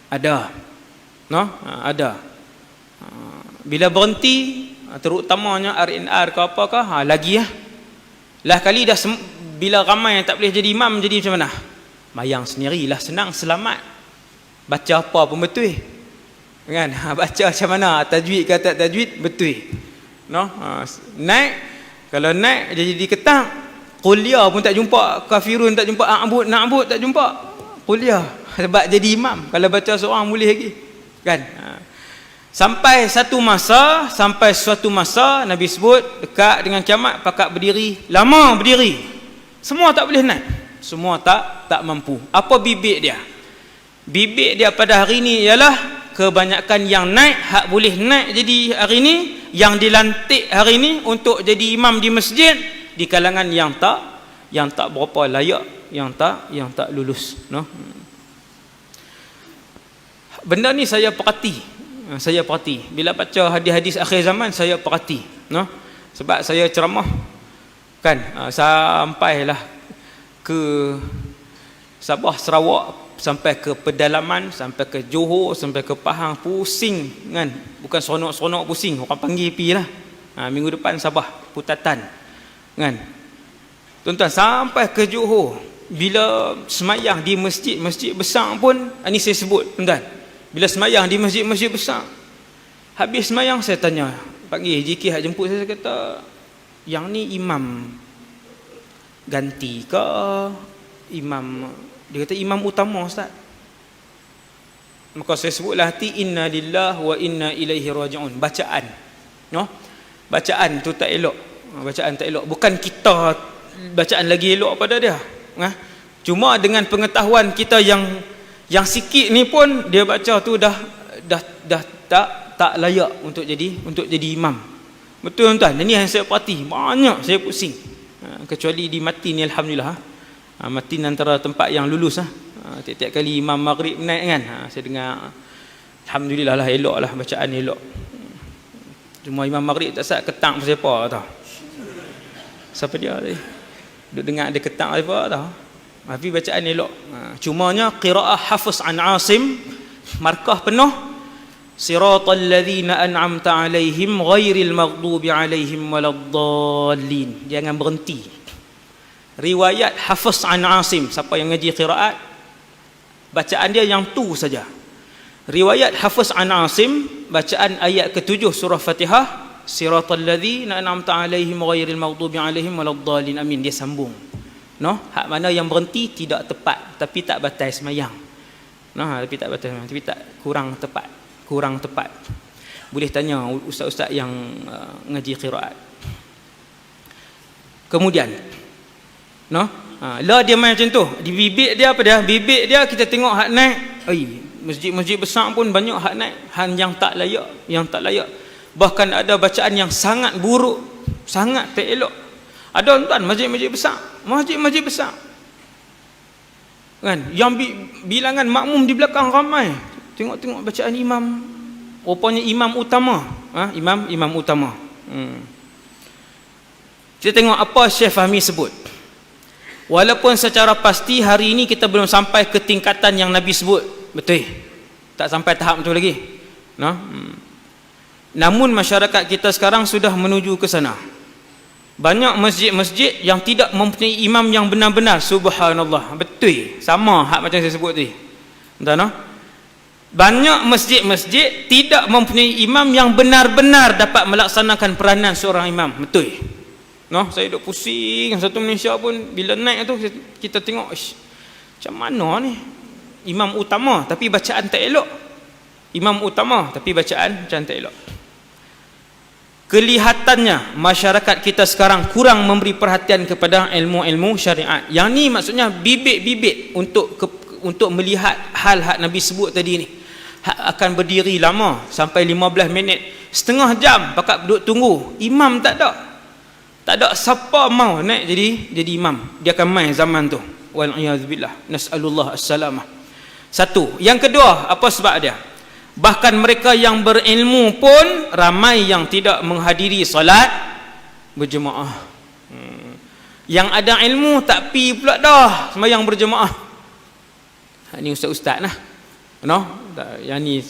Ada. No? Ada. Bila berhenti, terutamanya RNR ke apakah, lagi lah. Lah kali dah bila ramai yang tak boleh jadi imam, jadi macam mana? Mayang sendirilah, senang, selamat. Baca apa pun betul. Kan? Baca macam mana? Tajwid ke tak tajwid, betul. No? Naik, kalau naik dia jadi ketang. Kuliah pun tak jumpa, kafirun tak jumpa, na'bud tak jumpa. Kuliah sebab jadi imam. Kalau baca seorang boleh lagi. Kan? Sampai suatu masa Nabi sebut dekat dengan kiamat pakat berdiri, lama berdiri. Semua tak boleh naik. Semua tak mampu. Apa bibit dia? Bibit dia pada hari ni ialah kebanyakan yang naik, hak boleh naik jadi hari ni, yang dilantik hari ni untuk jadi imam di masjid, di kalangan yang tak berapa layak, yang tak lulus, no? Benda ni saya perhati bila baca hadis-hadis akhir zaman, saya perhati, no? Sebab saya ceramah kan, sampailah ke Sabah, Sarawak, sampai ke pedalaman, sampai ke Johor, sampai ke Pahang, pusing kan, bukan seronok-seronok pusing, orang panggil pi lah. Minggu depan Sabah, Putatan kan, tuan-tuan, sampai ke Johor, bila semayang di masjid besar pun, ini saya sebut tuan-tuan, bila semayang di masjid besar, habis semayang saya tanya, panggil JK hak jemput saya kata, yang ni imam ganti ke imam, dia kata imam utama ustaz. Maka saya sebutlah hati inna lillahi wa inna ilaihi raji'un. Bacaan, no? Bacaan tu tak elok. Bacaan tak elok. Bukan kita bacaan lagi elok pada dia. Cuma dengan pengetahuan kita yang sikit ni pun dia baca tu dah tak layak untuk jadi imam. Betul tuan? Ini yang saya perhati, banyak saya pusing. Kecuali di Matin ni alhamdulillah. Matin antara tempat yang lulus tiap-tiap kali imam maghrib naik kan, saya dengar alhamdulillah lah, elok lah bacaan elok. Cuma imam maghrib tak sat ketang siapa tahu. Siapa dia tadi? Duk dengar dia ketang apa tahu. Tapi bacaan elok. Cumanya qiraah Hafiz an Asim markah penuh siratal ladzina an'amta alaihim ghairil maghdubi alaihim waladdallin. Jangan berhenti. Riwayat Hafiz an Asim, siapa yang ngaji qiraat, bacaan dia yang tu saja. Riwayat Hafiz an Asim, bacaan ayat ke-7 surah Fatihah, siratal ladzina an'amta alaihim ghairil maghdubi alaihim waladdallin. Amin. Dia sambung. No, hak mana yang berhenti tidak tepat, tapi tak batal semayang. No, tapi tak batal, tapi tak kurang tepat. Boleh tanya ustaz-ustaz yang ngaji qiraat. Kemudian, no, lah dia main macam tu. Di bibik dia apa dia? Bibik dia kita tengok hak naik. Masjid-masjid besar pun banyak hak naik, hak yang tak layak. Bahkan ada bacaan yang sangat buruk, sangat tak elok. Ada tuan masjid-masjid besar kan, yang bilangan makmum di belakang ramai, tengok bacaan imam, rupanya imam utama. Imam utama. Kita tengok apa Syekh Fahmi sebut. Walaupun secara pasti hari ini kita belum sampai ke tingkatan yang Nabi sebut, betul, tak sampai tahap itu lagi, no? Namun masyarakat kita sekarang sudah menuju ke sana. Banyak masjid-masjid yang tidak mempunyai imam yang benar-benar. Subhanallah, betul, sama hak macam saya sebut tadi. Entah, no? Banyak masjid-masjid tidak mempunyai imam yang benar-benar dapat melaksanakan peranan seorang imam. Betul, no? Saya duk pusing. Satu Malaysia pun bila naik tu kita tengok, macam mana ni imam utama tapi bacaan tak elok. Imam utama tapi bacaan macam tak elok. Kelihatannya masyarakat kita sekarang kurang memberi perhatian kepada ilmu-ilmu syariat. Yang ni maksudnya bibit-bibit untuk melihat hal Nabi sebut tadi ni. Akan berdiri lama sampai 15 minit, setengah jam pakat duduk tunggu. Imam tak ada siapa mau naik jadi imam. Dia akan main zaman tu. Wal a'yadzubillah. Nas'alullah as-salamah. Satu. Yang kedua, apa sebab dia? Bahkan mereka yang berilmu pun ramai yang tidak menghadiri solat berjemaah. Yang ada ilmu tak pi pula dah sembahyang berjemaah. Ini ustaz-ustaz lah, no? Yang ni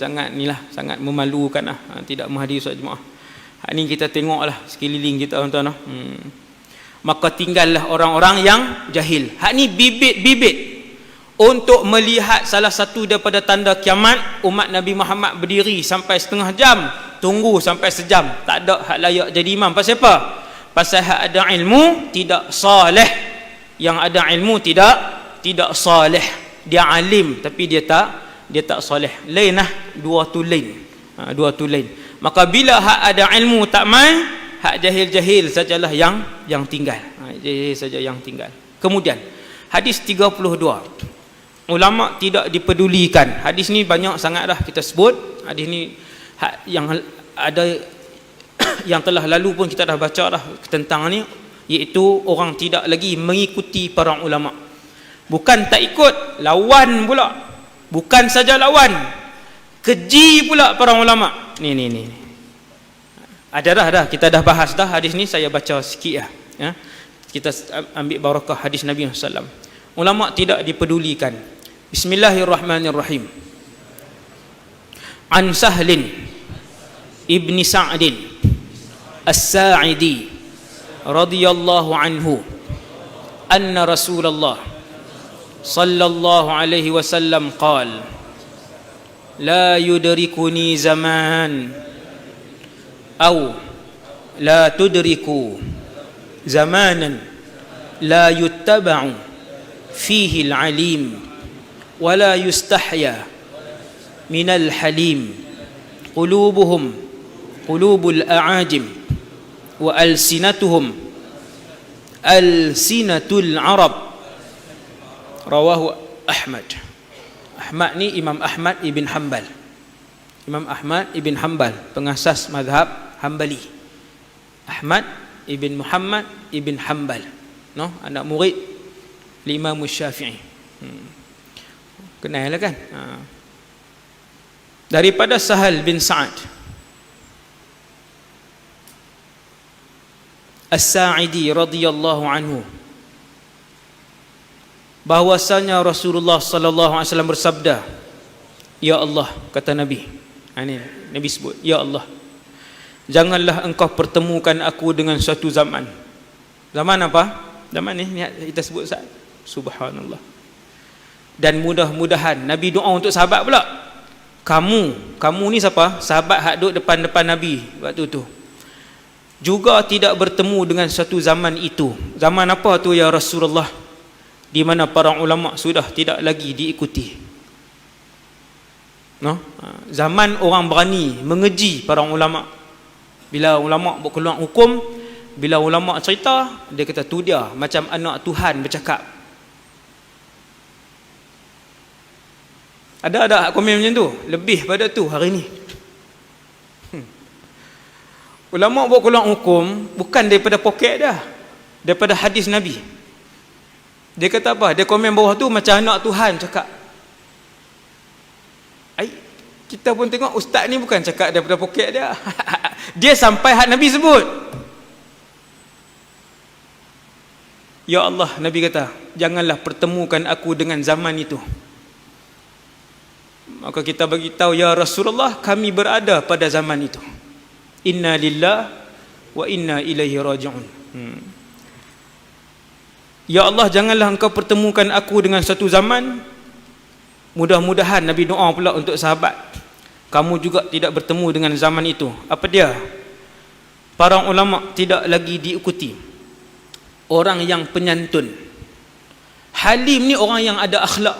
sangat memalukan lah, tidak menghadiri solat jemaah. Ini kita tengoklah sekeliling kita tuan-tuan. Maka tinggallah orang-orang yang jahil. Hak ni bibit-bibit untuk melihat salah satu daripada tanda kiamat. Umat Nabi Muhammad berdiri sampai setengah jam, tunggu sampai sejam, tak ada hak layak jadi imam. Pasal apa? Pasal hak ada ilmu tidak saleh. Yang ada ilmu tidak saleh. Dia alim tapi dia tak saleh. Lain lah, dua tu lain. Maka bila hak ada ilmu tak main, hak jahil-jahil sajalah yang tinggal. Jahil saja yang tinggal. Kemudian hadis 32, ulama tidak dipedulikan. Hadis ni banyak sangat dah kita sebut. Hadis ni yang ada yang telah lalu pun kita dah baca dah tentang ni, iaitu orang tidak lagi mengikuti para ulama. Bukan tak ikut, lawan pula. Bukan saja lawan, keji pula para ulama. Ni. Ada dah kita dah bahas dah hadis ni, saya baca sikit lah, ya. Kita ambil barakah hadis Nabi SAW. Ulama tidak dipedulikan. Bismillahirrahmanirrahim. An Sahlin ibni Sa'din As-Sa'idi radhiyallahu anhu anna Rasulullah sallallahu alaihi wasallam qala la yudrikuni zaman aw la tudriku zamanan la yuttaba'u fihi al-alim wa la yustahya minal halim qulubuhum qulubul a'ajim wa alsinatuhum alsinatul arab. Rawahu Ahmad. Ahmad ni Imam Ahmad ibn Hanbal. Imam Ahmad ibn Hanbal, pengasas mazhab Hanbali. Ahmad ibn Muhammad ibn Hanbal, no, anak murid Imam Syafi'i. Kenal lah kan? Daripada Sahal bin Sa'ad As-Sa'idi radhiyallahu anhu, bahwasanya Rasulullah sallallahu alaihi wasallam bersabda, ya Allah, kata Nabi, ini Nabi sebut, ya Allah, janganlah engkau pertemukan aku dengan suatu zaman. Zaman apa? Zaman ni kita sebut saat. Subhanallah. Dan mudah-mudahan, Nabi doa untuk sahabat pula. Kamu ni siapa? Sahabat hak duduk depan-depan Nabi waktu tu. Juga tidak bertemu dengan suatu zaman itu. Zaman apa tu ya Rasulullah? Di mana para ulama sudah tidak lagi diikuti. No? Zaman orang berani mengeji para ulama. Bila ulama berkeluar hukum, bila ulama cerita, dia kata tu dia macam anak Tuhan bercakap. Ada komen macam tu? Lebih pada tu hari ni. Ulama buat keluar hukum bukan daripada poket dah, daripada hadis Nabi. Dia kata apa? Dia komen bawah tu macam anak Tuhan cakap. Kita pun tengok ustaz ni bukan cakap daripada poket dia. Dia sampai had Nabi sebut. Ya Allah, Nabi kata, janganlah pertemukan aku dengan zaman itu. Maka kita bagi tahu, ya Rasulullah, kami berada pada zaman itu. Inna lillah wa inna ilaihi raji'un. Ya Allah, janganlah engkau pertemukan aku dengan satu zaman. Mudah-mudahan, Nabi doa pula untuk sahabat, kamu juga tidak bertemu dengan zaman itu. Apa dia? Para ulama tidak lagi diikuti orang yang penyantun. Halim ni orang yang ada akhlak,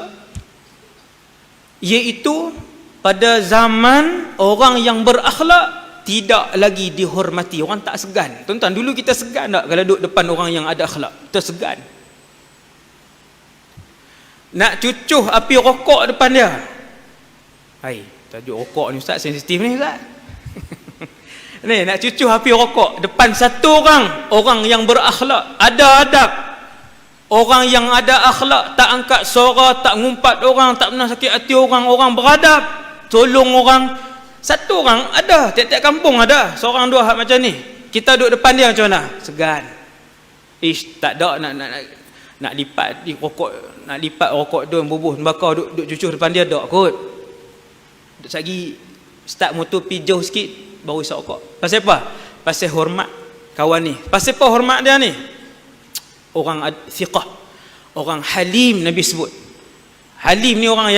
iaitu pada zaman orang yang berakhlak tidak lagi dihormati. Orang tak segan. Tuan-tuan, dulu kita segan tak kalau duduk depan orang yang ada akhlak? Kita segan. Nak cucuh api rokok depan dia. Hai, tajuk rokok ni ustaz, sensitif ni ustaz. Ni nak cucuh api rokok depan satu orang yang berakhlak, ada adab. Orang yang ada akhlak, tak angkat suara, tak ngumpat orang, tak pernah sakit hati orang, orang beradab, tolong orang. Satu orang ada, tiap-tiap kampung ada seorang dua hak macam ni. Kita duduk depan dia macam mana? Segan. Tak ada nak lipat di rokok, nak lipat rokok tu bubuh bakar duduk cucuh depan dia dak kot. Duk lagi start motor pi jauh sikit baru isap rokok. Pasal apa? Pasal hormat kawan ni. Pasal apa hormat dia ni? Orang thiqah, orang halim Nabi sebut. Halim ni orang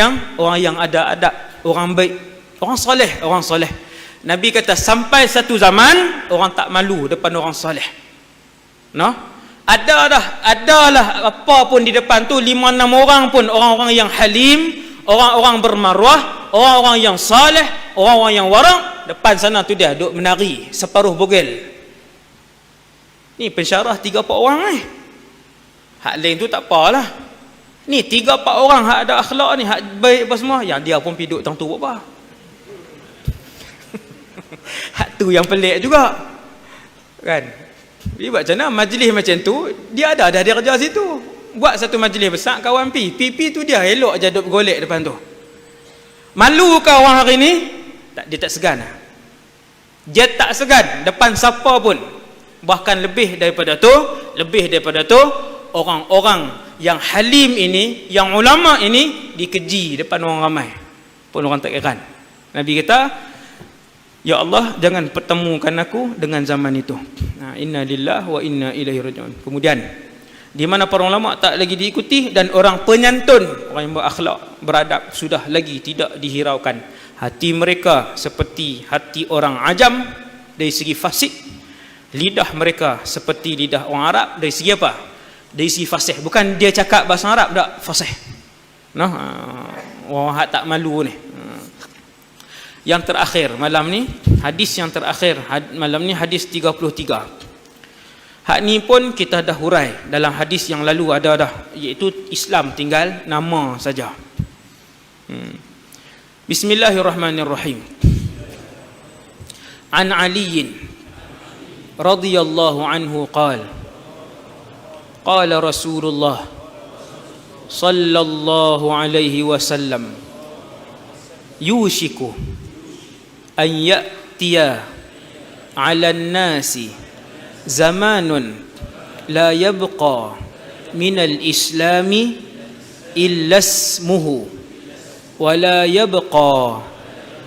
yang ada adab, orang baik, orang soleh. Nabi kata sampai satu zaman orang tak malu depan orang soleh. No? Adalah apa pun di depan tu 5-6 orang pun orang-orang yang halim, orang-orang bermaruah, orang-orang yang soleh, orang-orang yang warang, depan sana tu dia duk menari separuh bogel. Ni pensyarah 3-4 orang hak lain tu tak apalah. Ni 3-4 orang hak ada akhlak ni, hak baik apa semua, yang dia pun piduk tang tu buat apa. Hak tu yang pelik juga kan. Jadi buat macam mana majlis macam tu, dia ada dah dia kerja situ. Buat satu majlis besar, kawan pi tu dia elok je duk golek depan tu. Malu ke orang hari ni? Tak, dia tak segan. Dia tak segan depan siapa pun. Bahkan lebih daripada tu, orang-orang yang halim ini, yang ulama ini dikeji depan orang ramai pun orang tak kira. Nabi kata, ya Allah, jangan pertemukan aku dengan zaman itu. Inna lillahi wa inna ilaihi raji'un. Kemudian, di mana para ulama tak lagi diikuti dan orang penyantun, orang yang berakhlak, beradab sudah lagi tidak dihiraukan. Hati mereka seperti hati orang ajam dari segi fasik, lidah mereka seperti lidah orang Arab dari segi apa? Dari segi fasih, bukan dia cakap bahasa Arab tak, fasih. Noh, orang hak tak malu ni. Yang terakhir malam ni, hadis yang terakhir malam ni, hadis 33. Hak ni pun kita dah hurai dalam hadis yang lalu ada dah, iaitu Islam tinggal nama saja. Bismillahirrahmanirrahim. An Ali radhiyallahu anhu qala qala Rasulullah sallallahu alaihi wasallam yushiku an ya'tiya 'ala an-nasi zamanun la yabqa min al-islami illa ismuhu wa la yabqa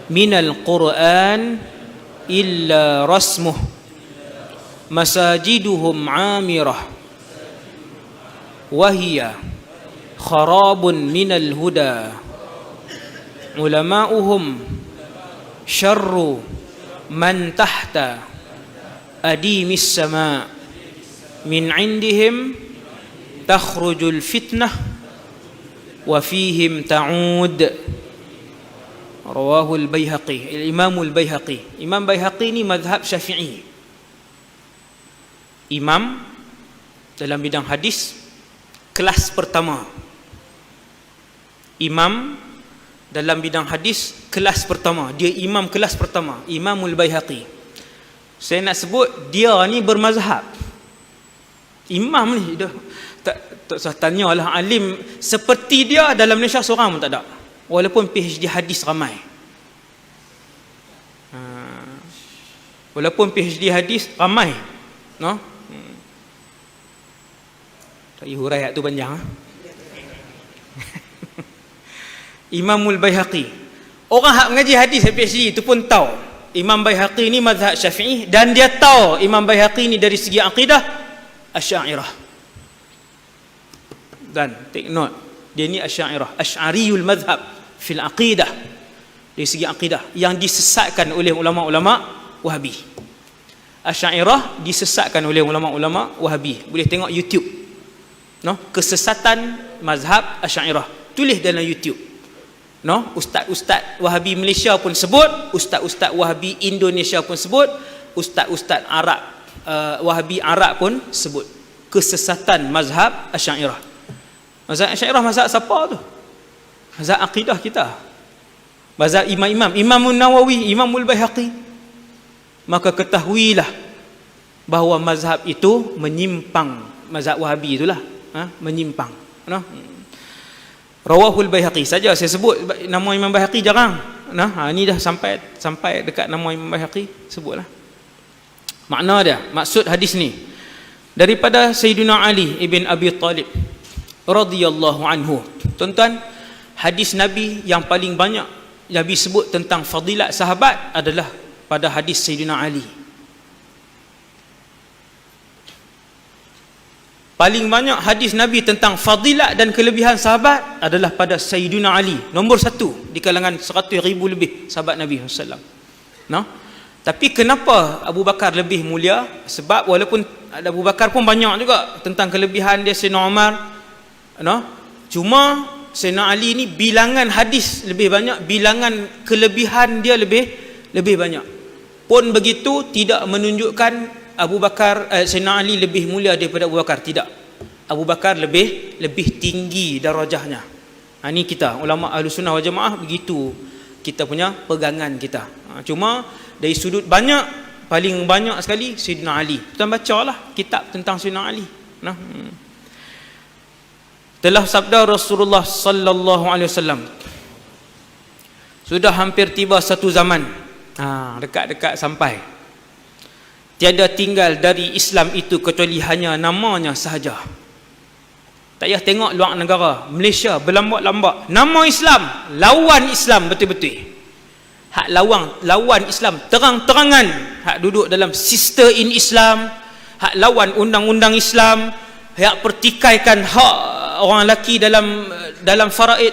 min al-Qur'an illa rasmuhu masajiduhum 'amirah wahiyya kharabun minal huda ulama'uhum syarru man tahta adimis sama' min indihim takhrujul fitnah wa fihim ta'ud. Rawahul Baihaqi, Imamul Baihaqi. Imam Baihaqi ni mazhab Syafi'i, imam dalam bidang hadis kelas pertama. Imam dalam bidang hadis kelas pertama. Dia imam kelas pertama, Imamul Baihaqi. Saya nak sebut dia ni bermazhab. Imam ni dah tak usah tanyalah alim seperti dia dalam Malaysia seorang pun tak ada. Walaupun PhD hadis ramai. Walaupun PhD hadis ramai, no? Tak hurai ayat tu panjang. Imamul Baihaqi. Orang hak mengaji hadis PhD itu pun tahu Imam Baihaqi ni mazhab Syafi'i, dan dia tahu Imam Baihaqi ni dari segi akidah Asy'ariyah. Dan take note, dia ni Asy'ariyah, Asy'ariyul mazhab fil aqidah. Dari segi akidah yang disesatkan oleh ulama-ulama Wahabi. Asy'ariyah disesatkan oleh ulama-ulama Wahabi. Boleh tengok YouTube, no, kesesatan mazhab Asy'ariyah, tulis dalam YouTube, no. Ustaz-ustaz Wahabi Malaysia pun sebut, ustaz-ustaz Wahabi Indonesia pun sebut, ustaz-ustaz Arab Wahabi Arab pun sebut kesesatan mazhab Asy'ariyah. Mazhab Asy'ariyah mazhab siapa tu? Mazhab akidah kita, mazhab imam-imam, Imam Nawawi, Imamul Baihaqi. Maka ketahuilah bahawa mazhab itu menyimpang, mazhab Wahabi itulah, menyimpang, no? Rawahul Baihaqi saja saya sebut nama Imam Baihaqi jarang. Nah, ni dah sampai dekat nama Imam Baihaqi, sebutlah. Makna dia, maksud hadis ni daripada Sayyidina Ali ibn Abi Talib radhiyallahu anhu. Tuan-tuan, hadis Nabi yang paling banyak Nabi sebut tentang fadilat sahabat adalah pada hadis Sayyidina Ali. Paling banyak hadis Nabi tentang fadilat dan kelebihan sahabat adalah pada Sayyidina Ali, nombor 1 di kalangan 100,000 lebih sahabat Nabi SAW. No? Tapi kenapa Abu Bakar lebih mulia? Sebab walaupun Abu Bakar pun banyak juga tentang kelebihan dia, Sayyidina Umar, no? Cuma Sayyidina Ali ni bilangan hadis lebih banyak, bilangan kelebihan dia lebih banyak. Pun begitu tidak menunjukkan Abu Bakar, Sayyidina Ali lebih mulia daripada Abu Bakar. Tidak. Abu Bakar lebih tinggi darajahnya. Ini kita ulama Ahlussunnah wal Jamaah, begitu kita punya pegangan kita. Cuma dari sudut banyak, paling banyak sekali Sayyidina Ali. Kita bacalah kitab tentang Sayyidina Ali. Nah, telah sabda Rasulullah sallallahu alaihi wasallam, sudah hampir tiba satu zaman, dekat-dekat sampai, tiada tinggal dari Islam itu kecuali hanya namanya sahaja. Tak payah tengok luar negara, Malaysia berlambak-lambak nama Islam, lawan Islam betul-betul. Hak lawan Islam terang-terangan, hak duduk dalam sister in Islam, hak lawan undang-undang Islam, hak pertikaikan hak orang lelaki dalam faraid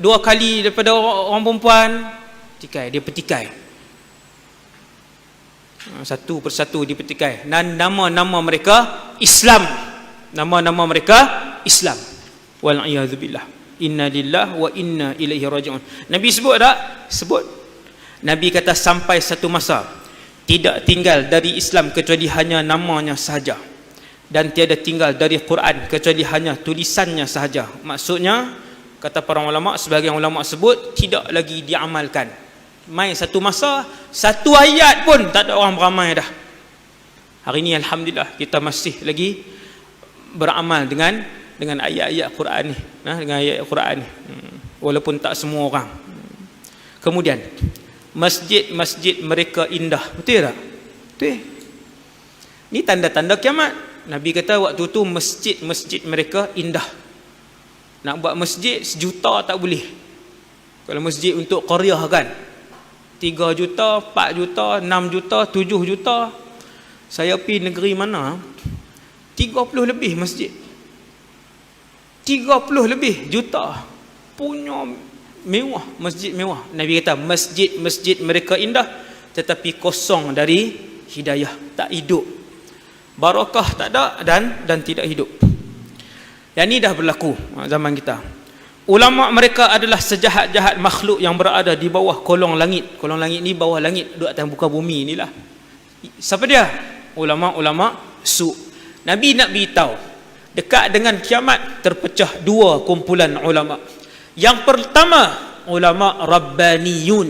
2 kali daripada orang perempuan. Dia petikai satu persatu, dia petikai, dan nama-nama mereka Islam. Nama-nama mereka Islam. Wal a'yadzu billah. Inna lillahi wa inna ilaihi raji'un. Nabi sebut tak? Sebut. Nabi kata sampai satu masa tidak tinggal dari Islam kecuali hanya namanya sahaja, dan tiada tinggal dari Quran kecuali hanya tulisannya sahaja. Maksudnya, kata para ulama, sebagian ulama sebut tidak lagi diamalkan. Mai satu masa satu ayat pun tak ada orang beramai dah. Hari ini alhamdulillah kita masih lagi beramal dengan ayat-ayat Quran ni, dengan ayat Quran ni, walaupun tak semua orang. Kemudian masjid-masjid mereka indah, betul tak? Betul. Ni tanda-tanda kiamat. Nabi kata waktu tu masjid-masjid mereka indah. Nak buat masjid 1 juta tak boleh. Kalau masjid untuk qaryah kan 3 juta, 4 juta, 6 juta, 7 juta. Saya pergi negeri mana 30 lebih masjid, 30 lebih juta punya mewah, masjid mewah. Nabi kata masjid-masjid mereka indah tetapi kosong dari hidayah, tak hidup, barakah tak ada dan tidak hidup. Yang ni dah berlaku zaman kita. Ulama mereka adalah sejahat-jahat makhluk yang berada di bawah kolong langit. Kolong langit ni bawah langit, duduk atas muka bumi inilah. Siapa dia? Ulama-ulama su. Nabi nak beritahu dekat dengan kiamat terpecah 2 kumpulan ulama. Yang pertama, ulama rabbaniyun,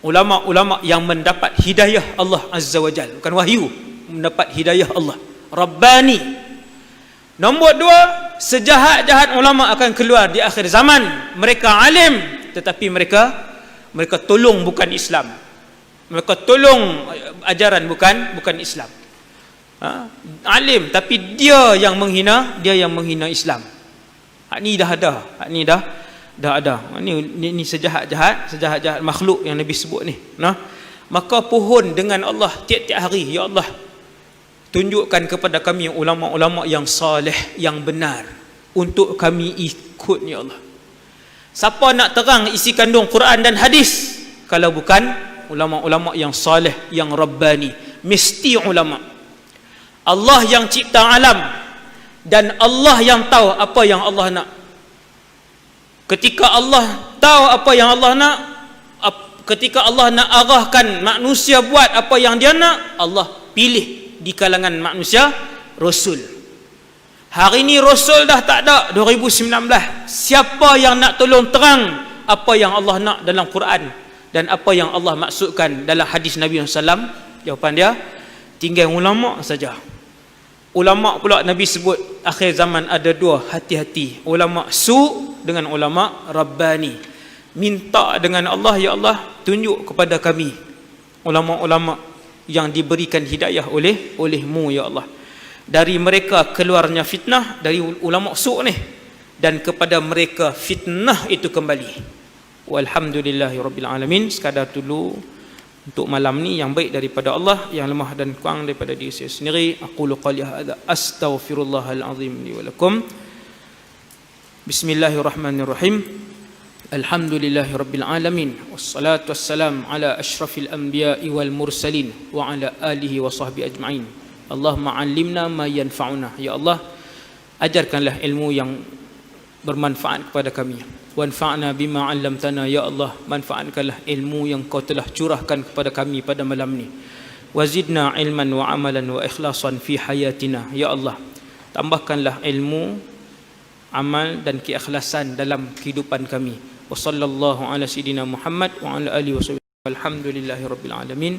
ulama-ulama yang mendapat hidayah Allah Azza wa Jalla, bukan wahyu, mendapat hidayah Allah, rabbani. Nombor 2, sejahat-jahat ulama akan keluar di akhir zaman. Mereka alim tetapi mereka tolong bukan Islam. Mereka tolong ajaran bukan Islam. Alim tapi dia yang menghina Islam. Hak ni dah ada. Ni sejahat-jahat makhluk yang Nabi sebut ni. Maka pohon dengan Allah tiap-tiap hari, ya Allah, tunjukkan kepada kami ulama-ulama yang saleh, yang benar, untuk kami ikut, ya Allah. Siapa nak terang isi kandung Quran dan hadis kalau bukan ulama-ulama yang saleh, yang rabbani? Mesti ulama. Allah yang cipta alam dan Allah yang tahu apa yang Allah nak. Ketika Allah tahu apa yang Allah nak, ketika Allah nak arahkan manusia buat apa yang dia nak, Allah pilih di kalangan manusia Rasul. Hari ini Rasul dah tak ada, 2019. Siapa yang nak tolong terang apa yang Allah nak dalam Quran dan apa yang Allah maksudkan dalam hadis Nabi SAW? Jawapan dia, tinggal ulama saja. Ulama pula Nabi sebut akhir zaman ada 2, hati-hati. Ulama su dengan ulama rabbani. Minta dengan Allah, ya Allah, tunjuk kepada kami ulama-ulama yang diberikan hidayah olehmu, ya Allah. Dari mereka keluarnya fitnah, dari ulama su ni, dan kepada mereka fitnah itu kembali. Walhamdulillahirabbil alamin. Sekadar dulu untuk malam ni, yang baik daripada Allah, yang lemah dan kurang daripada diri saya sendiri. Aqulu qali hadza astaghfirullahal azim li wa lakum. Bismillahirrahmanirrahim. Alhamdulillahirabbil alamin, wassalatu wassalam ala asyrafil anbiya'i wal mursalin wa ala alihi wa sahbihi ajma'in. Allahumma 'allimna ma yanfa'una. Ya Allah, ajarkanlah ilmu yang bermanfaat kepada kami. Wanfa'na bima 'allamtana. Ya Allah, manfaatkanlah ilmu yang kau telah curahkan kepada kami pada malam ni. Wazidna ilman wa amalan wa ikhlasan fi hayatina. Ya Allah, tambahkanlah ilmu, amal dan keikhlasan dalam kehidupan kami. Wa sallallahu ala sayidina Muhammad wa ala alihi wa sahbihi. Alhamdulillahirabbil alamin.